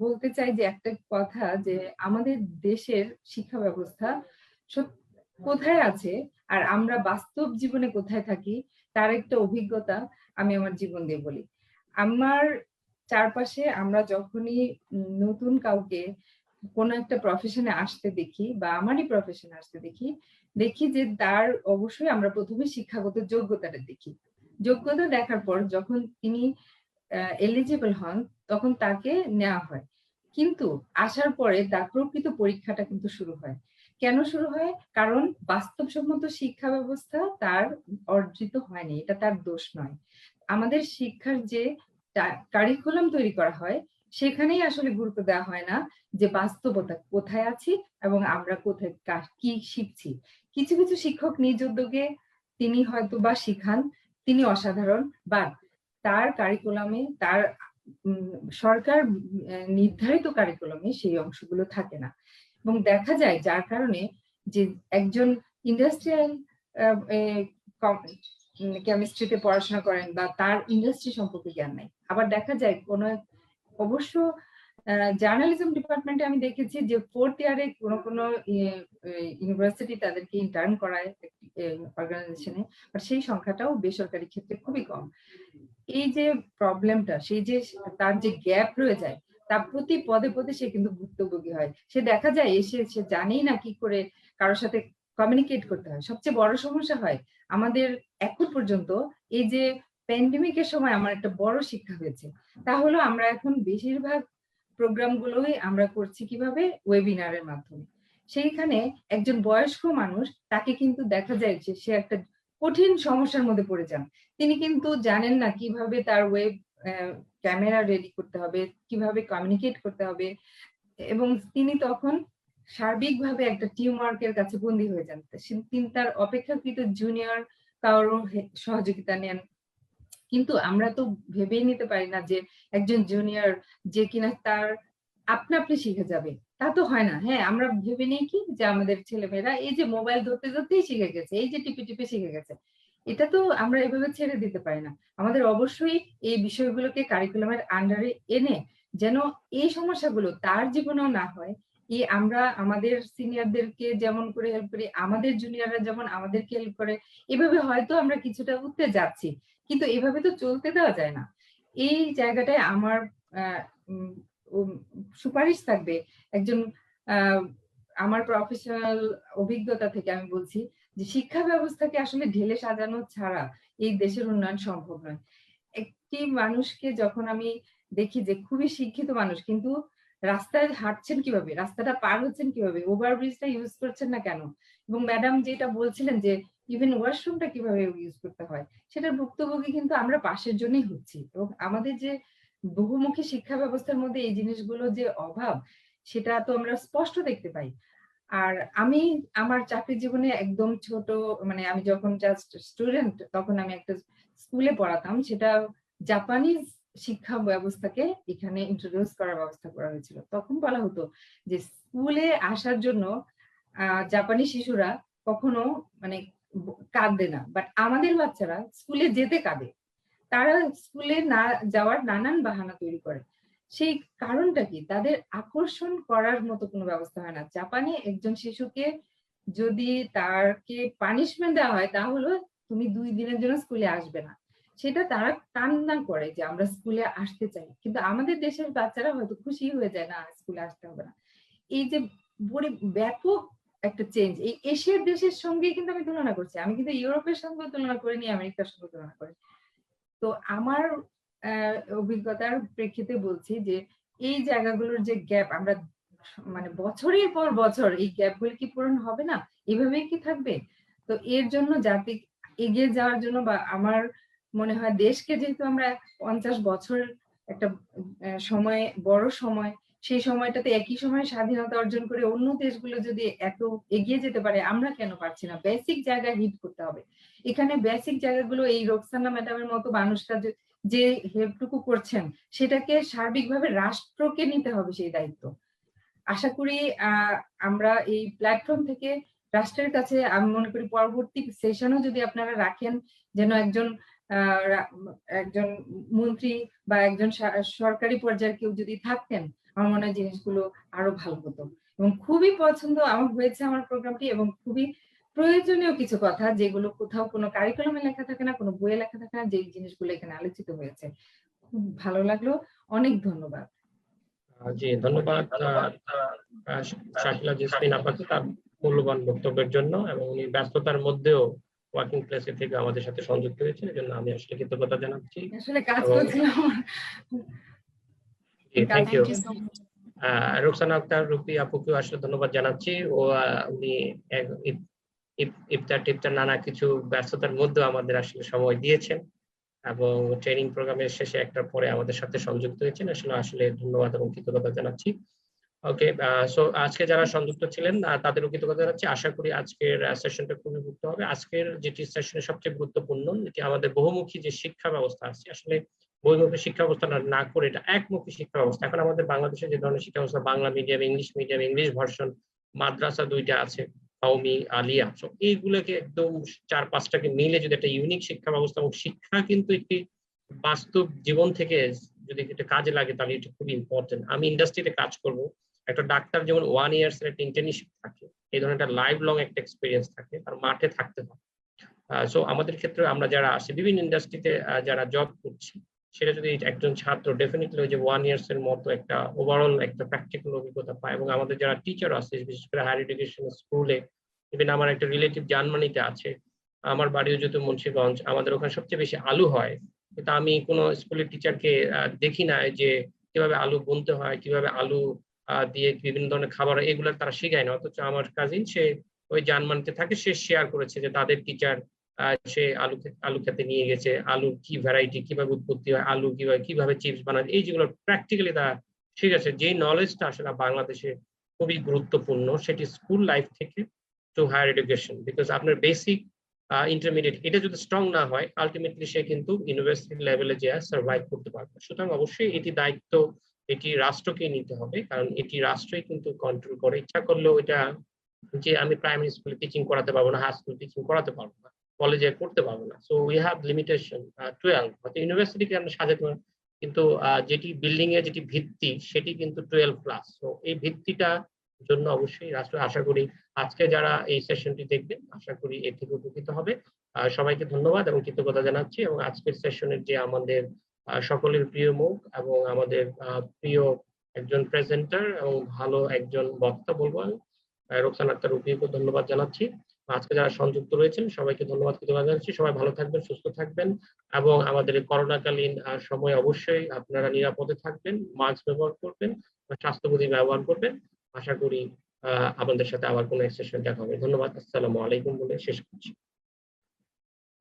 বলতে চাই যে একটা কথা, যে আমাদের দেশের শিক্ষা ব্যবস্থা কোথায় আছে আর আমরা বাস্তব জীবনে কোথায় থাকি তার একটা অভিজ্ঞতা আমি আমার জীবন দিয়ে বলি। আমার চারপাশে আমরা যখনই নতুন কাউকে কোনো একটা প্রফেশনে আসতে দেখি বা আমারই প্রফেশনে আসতে দেখি যে তার অবশ্যই আমরা প্রথমে শিক্ষাগত যোগ্যতাটা দেখি। যোগ্যতা দেখার পর যখন তিনি এলিজিবল হন তখন তাকে নেওয়া হয়, কিন্তু আসার পরে তার প্রকৃত পরীক্ষাটা কিন্তু শুরু হয়। কেন শুরু হয়? কারণ বাস্তবসম্মত শিক্ষা ব্যবস্থা তার অর্জিত হয়নি, এটা তার দোষ নয়। আমাদের শিক্ষার যে কারিকুলাম তৈরি করা হয় সেখানেই আসলে গুরুত্ব দেওয়া হয় না যে বাস্তবতা কোথায় আছি এবং আমরা কোথায় কি শিখছি। কিছু কিছু শিক্ষক নিজ উদ্যোগে তিনি হয়তো বা শিখান, তিনি অসাধারণ, বা তার কারিকুলামে তার সরকার নির্ধারিত কারিকুলামে সেই অংশগুলো থাকে না, এবং দেখা যায় যার কারণে যে একজন ইন্ডাস্ট্রিয়াল কেমিস্ট্রিতে পড়াশোনা করেন বা তার ইন্ডাস্ট্রি সম্পর্কে জ্ঞান নাই। আবার দেখা যায় কোন অবশ্য জার্নালিজম ডিপার্টমেন্টে আমি দেখেছি যে 4th ইয়ারে কোনো ইউনিভার্সিটি তাদেরকে ইন্টার্ন করায় অর্গানাইজেশনে, বাট সেই সংখ্যাটাও বেসরকারি ক্ষেত্রে খুবই কম। এই যে প্রবলেমটা, সেই যে তার যে গ্যাপ রয়ে যায়, তার প্রতি পদে পদে সে কিন্তু ভুক্তভোগী হয়। সে দেখা যায় সে জানেই না কি করে কারোর সাথে কমিউনিকেট করতে হয়। সবচেয়ে বড় সমস্যা হয় আমাদের এখন পর্যন্ত, এই যে প্যান্ডেমিকের সময় আমার একটা বড় শিক্ষা হয়েছে, তা হলো আমরা এখন বেশিরভাগ প্রোগ্রামগুলোই আমরা করছি কিভাবে, ওয়েবিনারের মাধ্যমে। সেইখানে একজন বয়স্ক মানুষ, তাকে কিন্তু দেখা যায় যে সে একটা কঠিন সমস্যার মধ্যে পড়ে যান। তিনি কিন্তু জানেন না কিভাবে তার ওয়েব ক্যামেরা রেডি করতে হবে, কিভাবে কমিউনিকেট করতে হবে, এবং তিনি তখন সার্বিকভাবে একটা টিম ওয়ার্কের কাছে বন্দী হয়ে যান। তিনি তার অপেক্ষাকৃত জুনিয়র কারো সহযোগিতা নেন, কিন্তু আমরা তো ভেবেই নিতে পারি না যে একজন জুনিয়র যে কিনা তার আপনা আপনি শিখে যাবে, তা তো হয় না। হ্যাঁ, আমরা ভেবে নিই কি যে আমাদের ছেলেমেয়েরা এই যে মোবাইল ধরতে ধরতেই শিখে গেছে, এই যে টিপে টিপে শিখে গেছে, এটা তো আমরা এভাবে ছেড়ে দিতে পারি না। আমাদের অবশ্যই এই বিষয়গুলোকে কারিকুলামের আন্ডারে এনে যেন এই সমস্যাগুলো তার জীবনেও না হয়, আমরা আমাদের সিনিয়রদেরকে যেমন করে হেল্প করি, আমাদের জুনিয়ররা যেমন আমাদেরকে হেল্প করে, এভাবে হয়তো আমরা কিছুটা উঠতে যাচ্ছি, কিন্তু এভাবে তো চলতে দেওয়া যায় না। এই জায়গাটায় আমার সুপারিশ থাকবে, একজন আমার প্রফেশনাল অভিজ্ঞতা থেকে আমি বলছি যে শিক্ষা ব্যবস্থাকে আসলে ঢেলে সাজানো ছাড়া এই দেশের উন্নয়ন সম্ভব নয়। একটি মানুষকে যখন আমি দেখি যে খুবই শিক্ষিত মানুষ, কিন্তু রাস্তায় হাঁটছেন কিভাবে, রাস্তাটা পার হচ্ছেন কিভাবে, ওভারব্রিজটা ইউজ করছেন না কেন, এবং ম্যাডাম যেটা বলছিলেন যে ইভেন ওয়াশরুমটা কিভাবে ইউজ করতে হয়, সেটার ভুক্তভোগী কিন্তু আমরা পাশের জন্যই হচ্ছি। এবং আমাদের যে বহুমুখী শিক্ষা ব্যবস্থার মধ্যে এই জিনিসগুলো যে অভাব, সেটা তো আমরা স্পষ্ট দেখতে পাই। আর আমি আমার চাকরি জীবনে একদম ছোট, মানে আমি যখন জাস্ট স্টুডেন্ট তখন আমি একটা স্কুলে পড়াতাম, সেটা জাপানিজ শিক্ষা ব্যবস্থাকে এখানে ইন্ট্রোডিউস করার ব্যবস্থা করা হয়েছিল। তখন বলা হতো যে স্কুলে আসার জন্য জাপানি শিশুরা কখনো মানে কাঁদে না, বাট আমাদের বাচ্চারা স্কুলে যেতে কাঁদে। তারা স্কুলে না যাওয়ার নানান বাহানা তৈরি করে। সেই কারণটা কি? তাদের আকর্ষণ করার মতো কোনো ব্যবস্থা হয় না। জাপানে একজন শিশুকে যদি তাকে পানিশমেন্ট দেওয়া হয়, তাহলে তুমি 2 দিনের জন্য স্কুলে আসবে না, সেটা তারা কান্না করে যে আমরা স্কুলে আসতে চাই। কিন্তু আমাদের দেশের বাচ্চারা হয়তো খুশি হয়ে যায়, না স্কুলে আসতে হবে না। এই যে ব্যাপক একটা চেঞ্জ, এই এশিয়ার দেশের সঙ্গে কিন্তু আমি তুলনা করছি, আমি কিন্তু ইউরোপের সঙ্গে তুলনা করিনি, আমেরিকার সঙ্গে তুলনা করি। তো আমার অভিজ্ঞতার প্রেক্ষিতে বলছি যে এই জায়গাগুলোর যে গ্যাপ, আমরা মানে বছরের পর বছর এই গ্যাপগুলো কি পূরণ হবে না, এভাবেই কি থাকবে? তো এর জন্য জাতি এগিয়ে যাওয়ার জন্য, বা আমার মনে হয় দেশকে যেহেতু আমরা 50 বছর একটা সময়, বড় সময়, সেই সময়টাতে একই সময়ে স্বাধীনতা অর্জন করে অন্য দেশগুলো যদি এত এগিয়ে যেতে পারে, আমরা কেন পারছি না? বেসিক জায়গায় হিট করতে হবে। এখানে বেসিক জায়গাগুলো এই রোকসানা ম্যাডামের মতো মানুষরা যে হেল্পটুকু করছেন, সেটাকে সার্বিকভাবে রাষ্ট্রকে নিতে হবে সেই দায়িত্ব। আশা করি আমরা এই প্ল্যাটফর্ম থেকে রাষ্ট্রের কাছে, আমি মনে করি পরবর্তী সেশনও যদি আপনারা রাখেন, যেন একজন মন্ত্রী বা একজন সরকারি পর্যায়ের কেউ যদি থাকতেন, আমার মনে হয় জিনিসগুলো আরো ভালো হতো। এবং খুবই পছন্দ আমার হয়েছে আমার প্রোগ্রামটি, এবং খুবই প্রয়োজনীয় কিছু কথা যেগুলো কোথাও কোনো কারিকুলামে লেখা থাকে না, কোনো বইয়ে লেখা থাকে না, যে জিনিসগুলো এখানে আলোচিত হয়েছে। খুব ভালো লাগলো, অনেক ধন্যবাদ। জি, ধন্যবাদ শাকিলা জেসমিন আপাকে তার মূল্যবান বক্তব্যের জন্য, এবং উনি ব্যস্ততার মধ্যেও ওয়ার্কিং প্লেসে থেকে আমাদের সাথে সংযুক্ত হয়েছেন, এর জন্য আমি আসলে কৃতজ্ঞতা জানাচ্ছি। আসলে কাজ করছিলাম। Thank you. রোকসানা আক্তার রুপি আপুকেও আসলে ধন্যবাদ জানাচ্ছি। উনি ইফতার নানা কিছু ব্যস্ততার মধ্যে আমাদের আসলে সময় দিয়েছেন এবং ট্রেনিং প্রোগ্রামের শেষে একটার পরে আমাদের সাথে সংযুক্ত হয়েছেন। আসলে ধন্যবাদ এবং কৃতজ্ঞতা জানাচ্ছি। ওকে, সো আজকে যারা সংযুক্ত ছিলেন তাদেরও কৃতজ্ঞতা জানাচ্ছি। আশা করি আজকের সেশনটা খুবই গুরুত্ব হবে। আজকের যেটি সেশনের সবচেয়ে গুরুত্বপূর্ণ, এটি আমাদের বহুমুখী যে শিক্ষা ব্যবস্থা আছে, আসলে বহুমুখী শিক্ষা ব্যবস্থা না করে এটা একমুখী শিক্ষা ব্যবস্থা। এখন আমাদের বাংলাদেশে যে ধরনের শিক্ষা ব্যবস্থা, বাংলা মিডিয়াম, ইংলিশ ভার্সন, মাদ্রাসা 2টা আছে, কওমি, আলিয়া, সো এইগুলোকে একদম 4-5টাকে মিলে যদি একটা ইউনিক শিক্ষা ব্যবস্থা, এবং শিক্ষা কিন্তু একটি বাস্তব জীবন থেকে যদি এটা কাজে লাগে তাহলে এটা খুবই ইম্পর্টেন্ট। আমি ইন্ডাস্ট্রিতে কাজ করব, একটা ডাক্তার যেমন 1 ইয়ার্স এর একটা ইন্টার্নশিপ থাকে, এই ধরনের একটা লাইফ লং একটা এক্সপিরিয়েন্স থাকে, তার মাঠে থাকতে হয়। সো আমাদের ক্ষেত্রে আমরা যারা আছি বিভিন্ন ইন্ডাস্ট্রিতে যারা জব করছি, সেটা যদি একজন ছাত্র ডেফিনেটলি ওই যে 1 ইয়ার্স এর মতো একটা ওভারঅল একটা প্র্যাকটিক্যাল অভিজ্ঞতা পায়। এবং আমাদের যারা টিচার আছে, বিশেষ করে হায়ার এডুকেশন স্কুলে, ইভেন আমার একটা রিলেটিভ জার্মানিতে আছে, আমার বাড়িও যেহেতু মুন্সিগঞ্জ, আমাদের ওখানে সবচেয়ে বেশি আলু হয়, কিন্তু আমি কোনো স্কুলের টিচারকে দেখি না যে কিভাবে আলু বুনতে হয়, কিভাবে আলু দিয়ে বিভিন্ন ধরনের খাবার, এগুলো তারা শেখায় না। অথচ আমার কাজিন, সে ওই জার্মানিতে থাকে, সে শেয়ার করেছে যে তাদের টিচার সে আলু খেতে নিয়ে গেছে, আলুর কি ভ্যারাইটি, কিভাবে উৎপত্তি হয়, আলু কিভাবে চিপস বানায়, এই যেগুলো প্র্যাকটিক্যালি তারা শিখেছে। যে নলেজটা আসলে বাংলাদেশে খুবই গুরুত্বপূর্ণ, সেটি স্কুল লাইফ থেকে টু হায়ার এডুকেশন। বিকজ আপনার বেসিক ইন্টারমিডিয়েট এটা যদি স্ট্রং না হয়, আলটিমেটলি সে কিন্তু ইউনিভার্সিটি লেভেলে যে সার্ভাইভ করতে পারবে। সুতরাং অবশ্যই এটি দায়িত্ব এটি রাষ্ট্রকে নিতে হবে, কারণ এটি রাষ্ট্রই কিন্তু কন্ট্রোল করে। ইচ্ছা করলেও এটা যে আমি প্রাইমারি স্কুলে টিচিং করাতে পারবো না, হাই স্কুল টিচিং করাতে পারবো না, কলেজে করতে পারবো না। সো উই হ্যাভ লিমিটেশন 12, অর্থাৎ ইউনিভার্সিটিকে আমরা সাজাতে পারি, কিন্তু যেটি বিল্ডিং এর যেটি ভিত্তি, সেটি কিন্তু 12+। তো এই ভিত্তিটা জন্য অবশ্যই রাষ্ট্র, আশা করি আজকে যারা এই সেশনটি দেখবেন, আশা করি এর থেকে উপকৃত হবে। সবাইকে ধন্যবাদ এবং কৃতজ্ঞতা জানাচ্ছি। এবং আজকের সেশনের যে আমাদের সকলের প্রিয় মুখ এবং আমাদের প্রিয় একজন প্রেজেন্টার এবং ভালো একজন বক্তা বলবো আমি, রোকসানা আক্তার রুপিকে ধন্যবাদ জানাচ্ছি। আজকে যারা সংযুক্ত রয়েছেন সবাইকে ধন্যবাদ কৃতজ্ঞতা জানাচ্ছি। সবাই ভালো থাকবেন, সুস্থ থাকবেন, এবং আমাদের এই করোনাকালীন সময় অবশ্যই আপনারা নিরাপদে থাকবেন, মাস্ক ব্যবহার করবেন, স্বাস্থ্যবিধি ব্যবহার করবেন। আশা করি আপনাদের সাথে আবার কোনো এক সেশনে দেখা হবে। ধন্যবাদ, আসসালামু আলাইকুম বলে শেষ করছি।